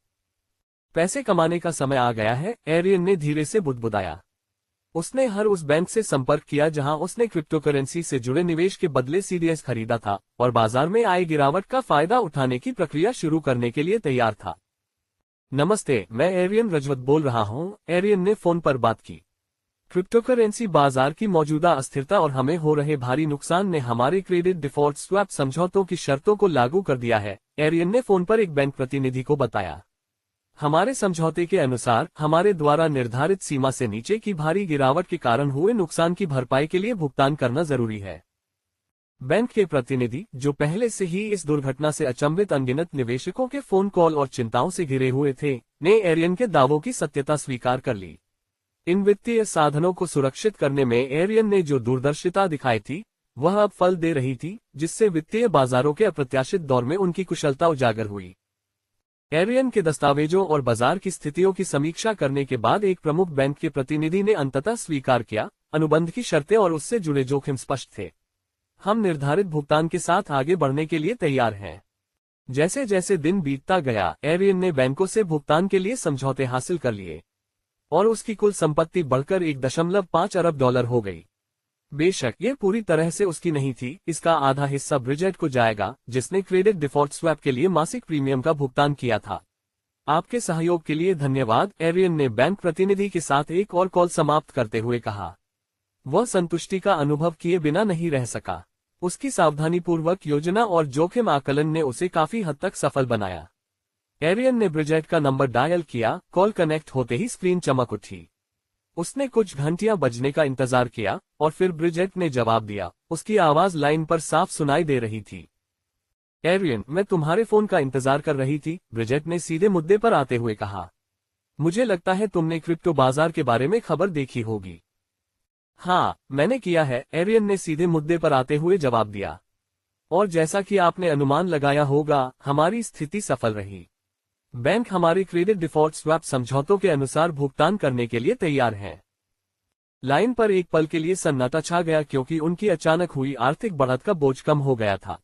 पैसे कमाने का समय आ गया है, एरियन ने धीरे से बुदबुदाया। उसने हर उस बैंक से संपर्क किया जहां उसने क्रिप्टो करेंसी से जुड़े निवेश के बदले CDS खरीदा था और बाजार में आए गिरावट का फायदा उठाने की प्रक्रिया शुरू करने के लिए तैयार था। नमस्ते, मैं एरियन रजवत बोल रहा हूं। एरियन ने फोन पर बात की। क्रिप्टो करेंसी बाजार की मौजूदा अस्थिरता और हमें हो रहे भारी नुकसान ने हमारे क्रेडिट डिफॉल्ट स्वैप समझौतों की शर्तों को लागू कर दिया है, एरियन ने फोन पर एक बैंक प्रतिनिधि को बताया। हमारे समझौते के अनुसार हमारे द्वारा निर्धारित सीमा से नीचे की भारी गिरावट के कारण हुए नुकसान की भरपाई के लिए भुगतान करना जरूरी है। बैंक के प्रतिनिधि, जो पहले से ही इस दुर्घटना से अचंभित अनगिनत निवेशकों के फोन कॉल और चिंताओं से घिरे हुए थे, ने एरियन के दावों की सत्यता स्वीकार कर ली। इन वित्तीय साधनों को सुरक्षित करने में एरियन ने जो दूरदर्शिता दिखाई थी, वह अब फल दे रही थी, जिससे वित्तीय बाजारों के अप्रत्याशित दौर में उनकी कुशलता उजागर हुई। एरियन के दस्तावेजों और बाजार की स्थितियों की समीक्षा करने के बाद एक प्रमुख बैंक के प्रतिनिधि ने अंततः स्वीकार किया, अनुबंध की शर्तें और उससे जुड़े जोखिम स्पष्ट थे। हम निर्धारित भुगतान के साथ आगे बढ़ने के लिए तैयार हैं। जैसे जैसे दिन बीतता गया, एरियन ने बैंकों से भुगतान के लिए समझौते हासिल कर लिए और उसकी कुल संपत्ति बढ़कर $1.5 अरब हो गई। बेशक ये पूरी तरह से उसकी नहीं थी, इसका आधा हिस्सा ब्रिजेट को जाएगा, जिसने क्रेडिट डिफॉल्ट स्वैप के लिए मासिक प्रीमियम का भुगतान किया था। आपके सहयोग के लिए धन्यवाद, एरियन ने बैंक प्रतिनिधि के साथ एक और कॉल समाप्त करते हुए कहा। वह संतुष्टि का अनुभव किए बिना नहीं रह सका। उसकी सावधानीपूर्वक योजना और जोखिम आकलन ने उसे काफी हद तक सफल बनाया। एरियन ने ब्रिजेट का नंबर डायल किया, कॉल कनेक्ट होते ही स्क्रीन चमक उठी। उसने कुछ घंटियां बजने का इंतजार किया और फिर ब्रिजेट ने जवाब दिया। उसकी आवाज लाइन पर साफ सुनाई दे रही थी। एरियन, मैं तुम्हारे फोन का इंतजार कर रही थी, ब्रिजेट ने सीधे मुद्दे पर आते हुए कहा। मुझे लगता है तुमने क्रिप्टो बाजार के बारे में खबर देखी होगी। हाँ, मैंने किया है, एरियन ने सीधे मुद्दे पर आते हुए जवाब दिया। और जैसा कि आपने अनुमान लगाया होगा, हमारी स्थिति सफल रही। बैंक हमारे क्रेडिट डिफॉल्ट स्वैप समझौतों के अनुसार भुगतान करने के लिए तैयार हैं। लाइन पर एक पल के लिए सन्नाटा छा गया क्योंकि उनकी अचानक हुई आर्थिक बढ़त का बोझ कम हो गया था।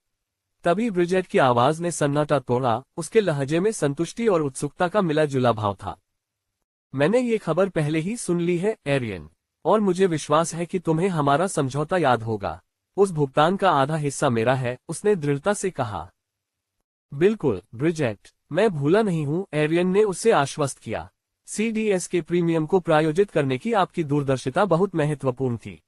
तभी ब्रिजेट की आवाज ने सन्नाटा तोड़ा, उसके लहजे में संतुष्टि और उत्सुकता का मिला जुला भाव था। मैंने ये खबर पहले ही सुन ली है, एरियन, और मुझे विश्वास है कि तुम्हें हमारा समझौता याद होगा। उस भुगतान का आधा हिस्सा मेरा है, उसने दृढ़ता से कहा। बिल्कुल, ब्रिजेट, मैं भूला नहीं हूं, एरियन ने उसे आश्वस्त किया। CDS के प्रीमियम को प्रायोजित करने की आपकी दूरदर्शिता बहुत महत्वपूर्ण थी।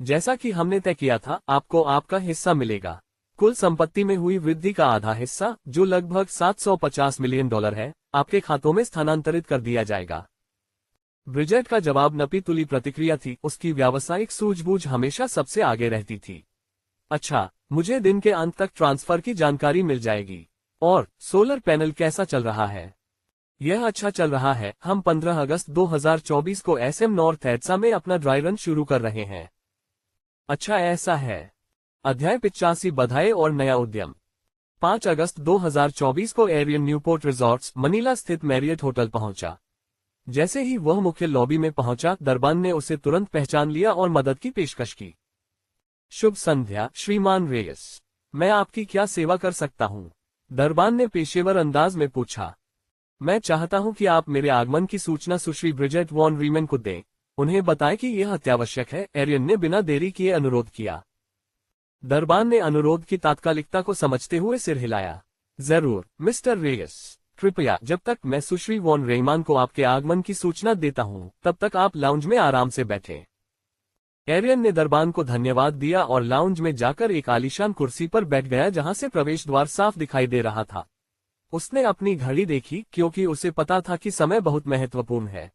जैसा कि हमने तय किया था, आपको आपका हिस्सा मिलेगा। कुल संपत्ति में हुई वृद्धि का आधा हिस्सा, जो लगभग $750 मिलियन है, आपके खातों में स्थानांतरित कर दिया जाएगा। ब्रिजेट का जवाब नपी तुली प्रतिक्रिया थी, उसकी व्यावसायिक सूझबूझ हमेशा सबसे आगे रहती थी। अच्छा, मुझे दिन के अंत तक ट्रांसफर की जानकारी मिल जाएगी। और सोलर पैनल कैसा चल रहा है? यह अच्छा चल रहा है। हम 15 अगस्त 2024 को SM नॉर्थ एड्सा में अपना ड्राई रन शुरू कर रहे हैं। अच्छा, ऐसा है। अध्याय 85 बधाई और नया उद्यम। 5 अगस्त 2024 को एरियन न्यूपोर्ट रिजॉर्ट्स, मनीला स्थित मैरियट होटल पहुंचा। जैसे ही वह मुख्य लॉबी में पहुंचा, दरबान ने उसे तुरंत पहचान लिया और मदद की पेशकश की। शुभ संध्या, श्रीमान रेयस। मैं आपकी क्या सेवा कर सकता हूं? दरबान ने पेशेवर अंदाज में पूछा। मैं चाहता हूं कि आप मेरे आगमन की सूचना सुश्री ब्रिजेट वॉन रीमन को दें। उन्हें बताएं कि यह अत्यावश्यक है, एरियन ने बिना देरी किए अनुरोध किया। दरबान ने अनुरोध की तात्कालिकता को समझते हुए सिर हिलाया। जरूर, मिस्टर रेयस। कृपया, जब तक मैं सुश्री वॉन रेयमान को आपके आगमन की सूचना देता हूं, तब तक आप लाउंज में आराम से बैठें। एरियन ने दरबान को धन्यवाद दिया और लाउंज में जाकर एक आलीशान कुर्सी पर बैठ गया जहां से प्रवेश द्वार साफ दिखाई दे रहा था। उसने अपनी घड़ी देखी क्योंकि उसे पता था कि समय बहुत महत्वपूर्ण है।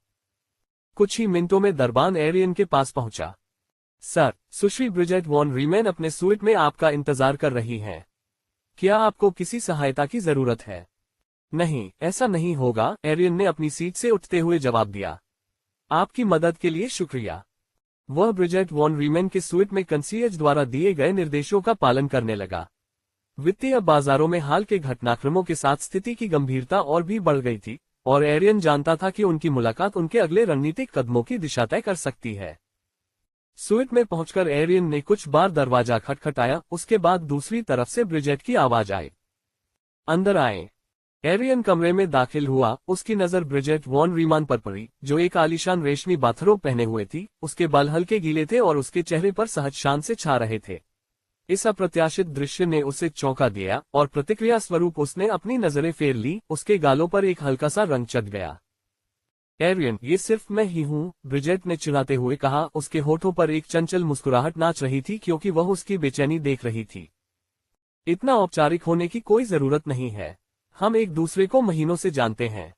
कुछ ही मिनटों में दरबान एरियन के पास पहुंचा। सर, सुश्री ब्रिजेट वॉन रीमैन अपने सूट में आपका इंतजार कर रही हैं। क्या आपको किसी सहायता की जरूरत है? नहीं, ऐसा नहीं होगा, एरियन ने अपनी सीट से उठते हुए जवाब दिया। आपकी मदद के लिए शुक्रिया। वह ब्रिजेट वॉन रीमैन के सूट में कंसीएज द्वारा दिए गए निर्देशों का पालन करने लगा। वित्तीय बाजारों में हाल के घटनाक्रमों के साथ स्थिति की गंभीरता और भी बढ़ गई थी, और एरियन जानता था कि उनकी मुलाकात उनके अगले रणनीतिक कदमों की दिशा तय कर सकती है। सूट में पहुंचकर एरियन ने कुछ बार दरवाजा खटखटाया, उसके बाद दूसरी तरफ से ब्रिजेट की आवाज आई। अंदर आए। एरियन कमरे में दाखिल हुआ। उसकी नजर ब्रिजेट वॉन रीमान पर पड़ी, जो एक आलीशान रेशमी बाथरोब पहने हुए थी। उसके बाल हल्के गीले थे और उसके चेहरे पर सहज शान से छा रहे थे। इस अप्रत्याशित दृश्य ने उसे चौंका दिया, और प्रतिक्रिया स्वरूप उसने अपनी नजरें फेर ली। उसके गालों पर एक हल्का सा रंग चढ़ गया। एरियन, ये सिर्फ मैं ही हूँ, ब्रिजेट ने चिढ़ाते हुए कहा। उसके होठों पर एक चंचल मुस्कुराहट नाच रही थी क्योंकि वह उसकी बेचैनी देख रही थी। इतना औपचारिक होने की कोई जरूरत नहीं है, हम एक दूसरे को महीनों से जानते हैं।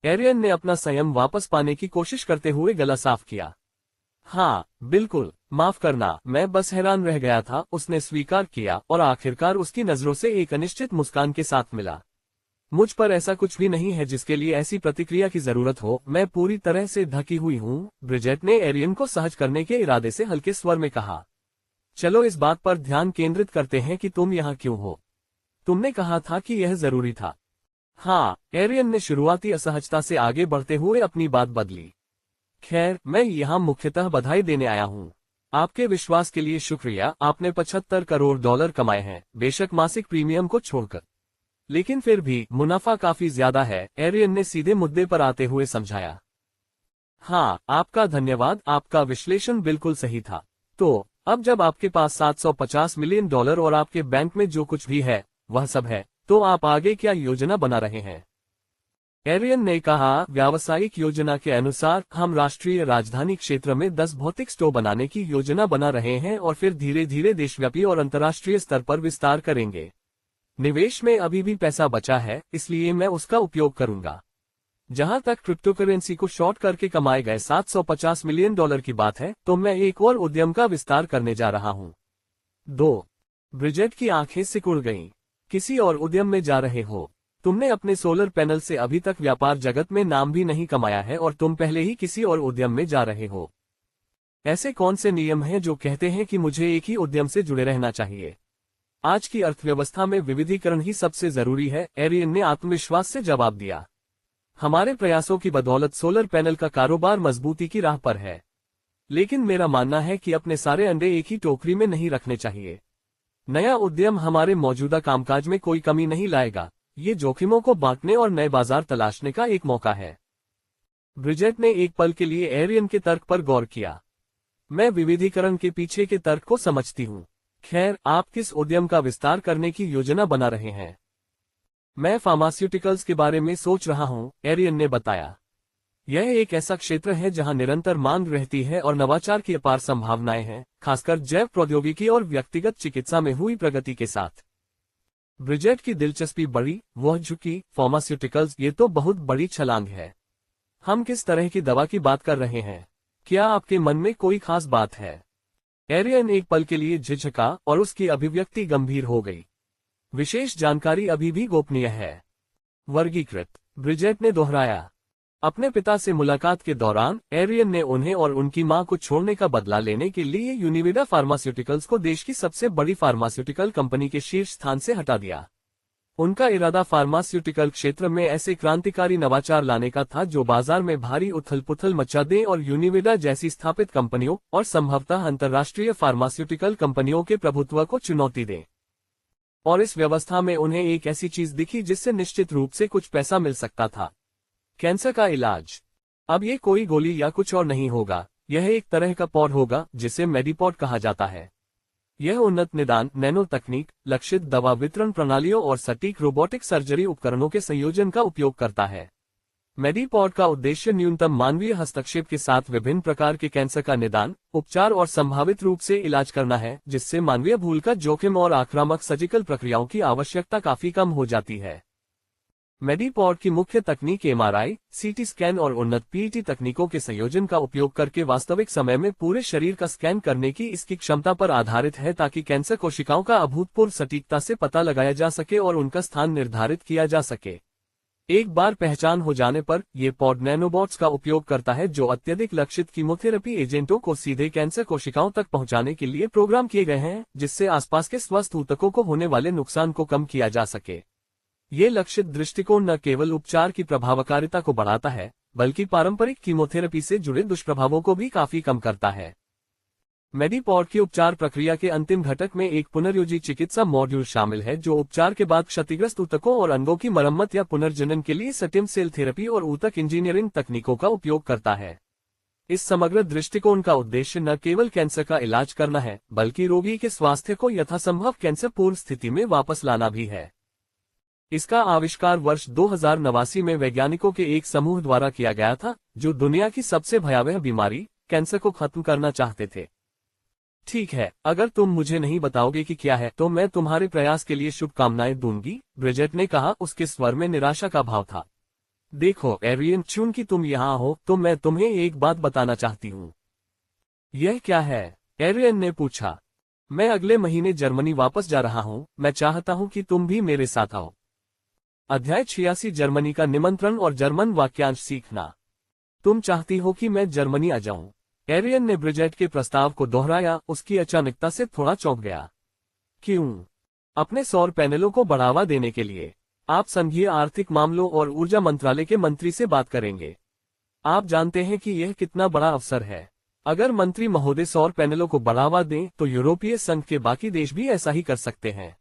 एरियन ने अपना संयम वापस पाने की कोशिश करते हुए गला साफ किया। हाँ, बिल्कुल, माफ करना, मैं बस हैरान रह गया था, उसने स्वीकार किया, और आखिरकार उसकी नजरों से एक अनिश्चित मुस्कान के साथ मिला। मुझ पर ऐसा कुछ भी नहीं है जिसके लिए ऐसी प्रतिक्रिया की जरूरत हो, मैं पूरी तरह से ढकी हुई हूँ, ब्रिजेट ने एरियन को सहज करने के इरादे से हल्के स्वर में कहा। चलो इस बात पर ध्यान केंद्रित करते हैं कि तुम यहाँ क्यों हो। तुमने कहा था कि यह जरूरी था। हाँ, एरियन ने शुरुआती असहजता से आगे बढ़ते हुए अपनी बात बदली। खैर, मैं यहाँ मुख्यतः बधाई देने आया हूँ। आपके विश्वास के लिए शुक्रिया। आपने 75 करोड़ डॉलर कमाए हैं, बेशक मासिक प्रीमियम को छोड़कर, लेकिन फिर भी मुनाफा काफी ज्यादा है, एरियन ने सीधे मुद्दे पर आते हुए समझाया। हाँ, आपका धन्यवाद, आपका विश्लेषण बिल्कुल सही था। तो अब जब आपके पास 750 मिलियन डॉलर और आपके बैंक में जो कुछ भी है वह सब है, तो आप आगे क्या योजना बना रहे हैं? एरियन ने कहा, व्यावसायिक योजना के अनुसार हम राष्ट्रीय राजधानी क्षेत्र में 10 भौतिक स्टोर बनाने की योजना बना रहे हैं और फिर धीरे धीरे देशव्यापी और अंतर्राष्ट्रीय स्तर पर विस्तार करेंगे। निवेश में अभी भी पैसा बचा है, इसलिए मैं उसका उपयोग करूंगा। जहां तक क्रिप्टो करेंसी को शॉर्ट करके कमाए गए 750 मिलियन डॉलर की बात है, तो मैं एक और उद्यम का विस्तार करने जा रहा हूं। 2. ब्रिजेट की आंखें सिकुड़ गईं। किसी और उद्यम में जा रहे हो? तुमने अपने सोलर पैनल से अभी तक व्यापार जगत में नाम भी नहीं कमाया है और तुम पहले ही किसी और उद्यम में जा रहे हो। ऐसे कौन से नियम हैं जो कहते हैं कि मुझे एक ही उद्यम से जुड़े रहना चाहिए? आज की अर्थव्यवस्था में विविधीकरण ही सबसे जरूरी है, एरियन ने आत्मविश्वास से जवाब दिया। हमारे प्रयासों की बदौलत सोलर पैनल का कारोबार मजबूती की राह पर है, लेकिन मेरा मानना है कि अपने सारे अंडे एक ही टोकरी में नहीं रखने चाहिए। नया उद्यम हमारे मौजूदा कामकाज में कोई कमी नहीं लाएगा, ये जोखिमों को बांटने और नए बाजार तलाशने का एक मौका है। ब्रिजेट ने एक पल के लिए एरियन के तर्क पर गौर किया। मैं विविधीकरण के पीछे के तर्क को समझती हूँ। खैर, आप किस उद्यम का विस्तार करने की योजना बना रहे हैं? मैं फार्मास्यूटिकल्स के बारे में सोच रहा हूँ, एरियन ने बताया। यह एक ऐसा क्षेत्र है जहां निरंतर मांग रहती है और नवाचार की अपार संभावनाएं हैं, खासकर जैव प्रौद्योगिकी और व्यक्तिगत चिकित्सा में हुई प्रगति के साथ। ब्रिजेट की दिलचस्पी बढ़ी, वह झुकी। फार्मास्यूटिकल्स, ये तो बहुत बड़ी छलांग है। हम किस तरह की दवा की बात कर रहे हैं? क्या आपके मन में कोई खास बात है? एरियन एक पल के लिए झिझका और उसकी अभिव्यक्ति गंभीर हो गई। विशेष जानकारी अभी भी गोपनीय है। वर्गीकृत, ब्रिजेट ने दोहराया। अपने पिता से मुलाकात के दौरान एरियन ने उन्हें और उनकी मां को छोड़ने का बदला लेने के लिए यूनिविडा फार्मास्यूटिकल्स को देश की सबसे बड़ी फार्मास्यूटिकल कंपनी के शीर्ष स्थान से हटा दिया। उनका इरादा फार्मास्यूटिकल क्षेत्र में ऐसे क्रांतिकारी नवाचार लाने का था जो बाजार में भारी उथल-पुथल मचा दें और यूनिविडा जैसी स्थापित कंपनियों और संभवतः अंतर्राष्ट्रीय फार्मास्यूटिकल कंपनियों के प्रभुत्व को चुनौती दें। और इस व्यवस्था में उन्हें एक ऐसी चीज दिखी जिससे निश्चित रूप से कुछ पैसा मिल सकता था। कैंसर का इलाज। अब ये कोई गोली या कुछ और नहीं होगा, यह एक तरह का पॉड होगा जिसे मेडिपॉड कहा जाता है। यह उन्नत निदान, नैनो तकनीक, लक्षित दवा वितरण प्रणालियों और सटीक रोबोटिक सर्जरी उपकरणों के संयोजन का उपयोग करता है। मेडिपॉड का उद्देश्य न्यूनतम मानवीय हस्तक्षेप के साथ विभिन्न प्रकार के कैंसर का निदान, उपचार और संभावित रूप से इलाज करना है, जिससे मानवीय भूल का जोखिम और आक्रामक सर्जिकल प्रक्रियाओं की आवश्यकता काफी कम हो जाती है। मेडीपॉड की मुख्य तकनीक एमआरआई, सीटी स्कैन और उन्नत पीईटी तकनीकों के संयोजन का उपयोग करके वास्तविक समय में पूरे शरीर का स्कैन करने की इसकी क्षमता पर आधारित है, ताकि कैंसर कोशिकाओं का अभूतपूर्व सटीकता से पता लगाया जा सके और उनका स्थान निर्धारित किया जा सके। एक बार पहचान हो जाने पर ये पॉड नैनोबॉट्स का उपयोग करता है, जो अत्यधिक लक्षित कीमोथेरेपी एजेंटों को सीधे कैंसर कोशिकाओं तक पहुंचाने के लिए प्रोग्राम किए गए हैं, जिससे आसपास के स्वस्थ ऊतकों को होने वाले नुकसान को कम किया जा सके। ये लक्षित दृष्टिकोण न केवल उपचार की प्रभावकारिता को बढ़ाता है, बल्कि पारंपरिक कीमोथेरेपी से जुड़े दुष्प्रभावों को भी काफी कम करता है। मेडीपॉड की उपचार प्रक्रिया के अंतिम घटक में एक पुनर्योजी चिकित्सा मॉड्यूल शामिल है, जो उपचार के बाद क्षतिग्रस्त ऊतकों और अंगों की मरम्मत या पुनर्जनन के लिए स्टेम सेल थेरेपी और ऊतक इंजीनियरिंग तकनीकों का उपयोग करता है। इस समग्र दृष्टिकोण का उद्देश्य न केवल कैंसर का इलाज करना है, बल्कि रोगी के स्वास्थ्य को यथासंभव कैंसर पूर्व स्थिति में वापस लाना भी है। इसका आविष्कार वर्ष 2089 में वैज्ञानिकों के एक समूह द्वारा किया गया था, जो दुनिया की सबसे भयावह बीमारी कैंसर को खत्म करना चाहते थे। ठीक है, अगर तुम मुझे नहीं बताओगे कि क्या है, तो मैं तुम्हारे प्रयास के लिए शुभकामनाएं दूंगी, ब्रिजेट ने कहा। उसके स्वर में निराशा का भाव था। देखो एरियन, चूंकि तुम यहाँ हो तो मैं तुम्हें एक बात बताना चाहती हूँ। यह क्या है? एरियन ने पूछा। मैं अगले महीने जर्मनी वापस जा रहा हूँ। मैं चाहता हूँ कि तुम भी मेरे साथ आओ। अध्याय 86, जर्मनी का निमंत्रण और जर्मन वाक्यांश सीखना। तुम चाहती हो कि मैं जर्मनी आ जाऊं? एरियन ने ब्रिजेट के प्रस्ताव को दोहराया। उसकी अचानकता से थोड़ा चौंक गया। क्यों? अपने सौर पैनलों को बढ़ावा देने के लिए। आप संघीय आर्थिक मामलों और ऊर्जा मंत्रालय के मंत्री से बात करेंगे। आप जानते हैं कि यह कितना बड़ा अवसर है। अगर मंत्री महोदय सौर पैनलों को बढ़ावा दें तो यूरोपीय संघ के बाकी देश भी ऐसा ही कर सकते हैं।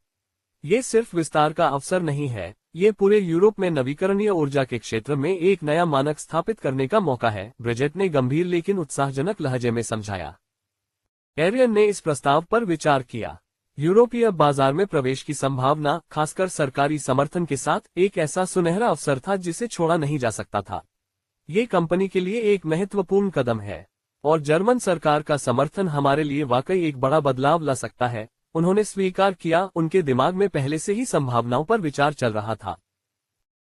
ये सिर्फ विस्तार का अवसर नहीं है, ये पूरे यूरोप में नवीकरणीय ऊर्जा के क्षेत्र में एक नया मानक स्थापित करने का मौका है, ब्रिजेट ने गंभीर लेकिन उत्साहजनक लहजे में समझाया। एरियन ने इस प्रस्ताव पर विचार किया। यूरोपीय बाजार में प्रवेश की संभावना, खासकर सरकारी समर्थन के साथ, एक ऐसा सुनहरा अवसर था जिसे छोड़ा नहीं जा सकता था। ये कंपनी के लिए एक महत्वपूर्ण कदम है और जर्मन सरकार का समर्थन हमारे लिए वाकई एक बड़ा बदलाव ला सकता है। उन्होंने स्वीकार किया। उनके दिमाग में पहले से ही संभावनाओं पर विचार चल रहा था।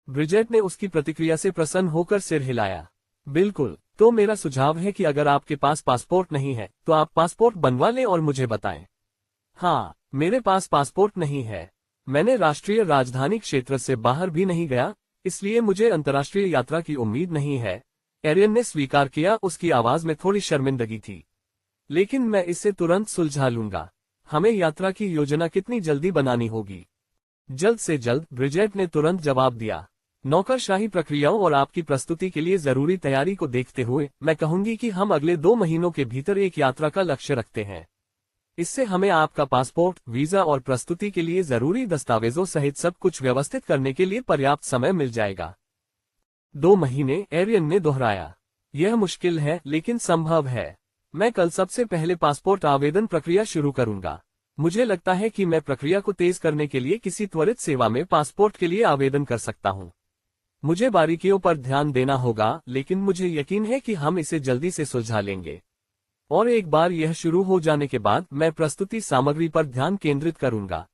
ब्रिजेट ने उसकी प्रतिक्रिया से प्रसन्न होकर सिर हिलाया। बिल्कुल, तो मेरा सुझाव है कि अगर आपके पास पासपोर्ट नहीं है तो आप पासपोर्ट बनवा लें और मुझे बताएं। हाँ, मेरे पास पासपोर्ट नहीं है। मैंने राष्ट्रीय राजधानी क्षेत्र से बाहर भी नहीं गया, इसलिए मुझे अंतर्राष्ट्रीय यात्रा की उम्मीद नहीं है। एरियन ने स्वीकार किया। उसकी आवाज में थोड़ी शर्मिंदगी थी। लेकिन मैं इसे तुरंत सुलझा लूंगा। हमें यात्रा की योजना कितनी जल्दी बनानी होगी? जल्द से जल्द, ब्रिजेट ने तुरंत जवाब दिया। नौकरशाही प्रक्रियाओं और आपकी प्रस्तुति के लिए जरूरी तैयारी को देखते हुए मैं कहूंगी कि हम अगले 2 महीनों के भीतर एक यात्रा का लक्ष्य रखते हैं। इससे हमें आपका पासपोर्ट, वीजा और प्रस्तुति के लिए जरूरी दस्तावेजों सहित सब कुछ व्यवस्थित करने के लिए पर्याप्त समय मिल जाएगा। 2 महीने, एरियन ने दोहराया। यह मुश्किल है लेकिन संभव है। मैं कल सबसे पहले पासपोर्ट आवेदन प्रक्रिया शुरू करूंगा। मुझे लगता है कि मैं प्रक्रिया को तेज करने के लिए किसी त्वरित सेवा में पासपोर्ट के लिए आवेदन कर सकता हूं। मुझे बारीकियों पर ध्यान देना होगा, लेकिन मुझे यकीन है कि हम इसे जल्दी से सुलझा लेंगे। और एक बार यह शुरू हो जाने के बाद मैं प्रस्तुति सामग्री पर ध्यान केंद्रित करूंगा।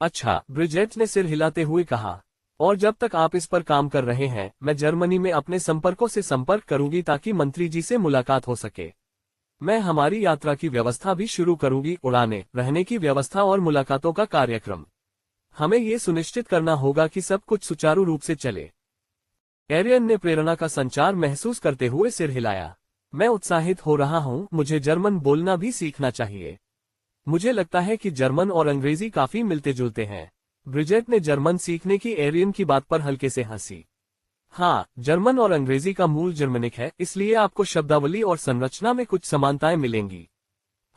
अच्छा, ब्रिजेट ने सिर हिलाते हुए कहा। और जब तक आप इस पर काम कर रहे हैं, मैं जर्मनी में अपने संपर्कों से संपर्क करूंगी ताकि मंत्री जी से मुलाकात हो सके। मैं हमारी यात्रा की व्यवस्था भी शुरू करूंगी, उड़ाने, रहने की व्यवस्था और मुलाकातों का कार्यक्रम। हमें ये सुनिश्चित करना होगा कि सब कुछ सुचारू रूप से चले। एरियन ने प्रेरणा का संचार महसूस करते हुए सिर हिलाया। मैं उत्साहित हो रहा हूं। मुझे जर्मन बोलना भी सीखना चाहिए। मुझे लगता है कि जर्मन और अंग्रेजी काफी मिलते जुलते हैं। ब्रिजेट ने जर्मन सीखने की एरियन की बात पर हल्के से हंसी। हाँ, जर्मन और अंग्रेजी का मूल जर्मनिक है, इसलिए आपको शब्दावली और संरचना में कुछ समानताएं मिलेंगी।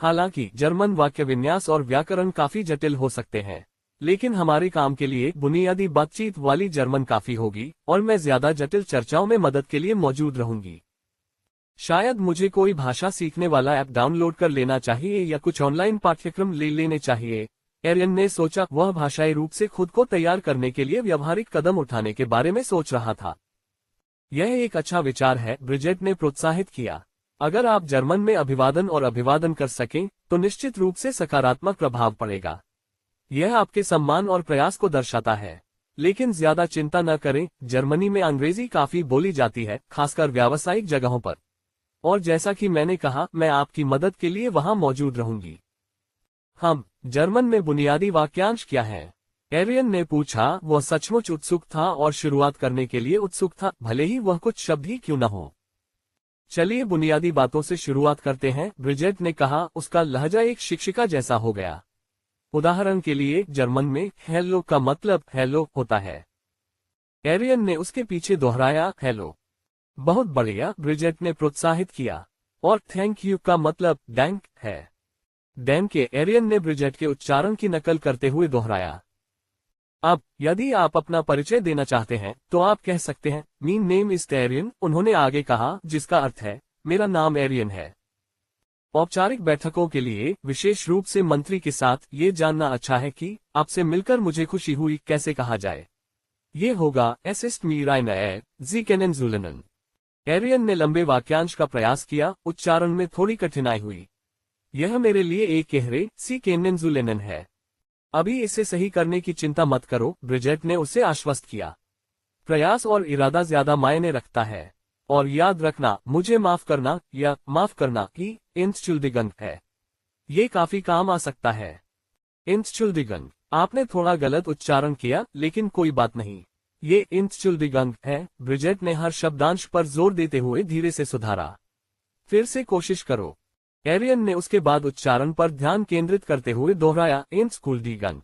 हालांकि जर्मन वाक्य विन्यास और व्याकरण काफी जटिल हो सकते हैं, लेकिन हमारे काम के लिए बुनियादी बातचीत वाली जर्मन काफी होगी और मैं ज्यादा जटिल चर्चाओं में मदद के लिए मौजूद रहूंगी। शायद मुझे कोई भाषा सीखने वाला ऐप डाउनलोड कर लेना चाहिए या कुछ ऑनलाइन पाठ्यक्रम ले लेने चाहिए। एरियन ने सोचा। वह भाषाई रूप से खुद को तैयार करने के लिए व्यावहारिक कदम उठाने के बारे में सोच रहा था। यह एक अच्छा विचार है, ब्रिजेट ने प्रोत्साहित किया। अगर आप जर्मन में अभिवादन और अभिवादन कर सकें तो निश्चित रूप से सकारात्मक प्रभाव पड़ेगा। यह आपके सम्मान और प्रयास को दर्शाता है। लेकिन ज्यादा चिंता न करें, जर्मनी में अंग्रेजी काफी बोली जाती है, खासकर व्यावसायिक जगहों पर। और जैसा कि मैंने कहा, मैं आपकी मदद के लिए वहां मौजूद रहूंगी। हम जर्मन में बुनियादी वाक्यांश क्या है? एरियन ने पूछा। वह सचमुच उत्सुक था और शुरुआत करने के लिए उत्सुक था, भले ही वह कुछ शब्द ही क्यों न हो। चलिए बुनियादी बातों से शुरुआत करते हैं, ब्रिजेट ने कहा। उसका लहजा एक शिक्षिका जैसा हो गया। उदाहरण के लिए, जर्मन में हेलो का मतलब हेलो होता है। एरियन ने उसके पीछे दोहराया, हेलो। बहुत बढ़िया, ब्रिजेट ने प्रोत्साहित किया। और थैंक यू का मतलब डैंक है। डैम के एरियन ने ब्रिजेट के उच्चारण की नकल करते हुए दोहराया। अब यदि आप अपना परिचय देना चाहते हैं तो आप कह सकते हैं, मीन नेम इज एरियन, उन्होंने आगे कहा, जिसका अर्थ है मेरा नाम एरियन है। औपचारिक बैठकों के लिए, विशेष रूप से मंत्री के साथ, ये जानना अच्छा है कि आपसे मिलकर मुझे खुशी हुई कैसे कहा जाए। ये होगा एसिस्ट मी राइनर जी केनेंजुलेनन। एरियन ने लंबे वाक्यांश का प्रयास किया, उच्चारण में थोड़ी कठिनाई हुई। यह मेरे लिए एक गहरे सी केनेंजुलेनन है। अभी इसे सही करने की चिंता मत करो, ब्रिजेट ने उसे आश्वस्त किया। प्रयास और इरादा ज्यादा मायने रखता है। और याद रखना, मुझे माफ करना या माफ करना कि इंस्चुल्दिगन है। ये काफी काम आ सकता है। इंस्चुल्दिगन, आपने थोड़ा गलत उच्चारण किया, लेकिन कोई बात नहीं। ये इंस्चुल्दिगन है। ब्रिजेट ने हर शब्दांश पर जोर देते हुए धीरे से सुधारा। फिर से कोशिश करो। एरियन ने उसके बाद उच्चारण पर ध्यान केंद्रित करते हुए दोहराया, इंस्चुल्दिगन।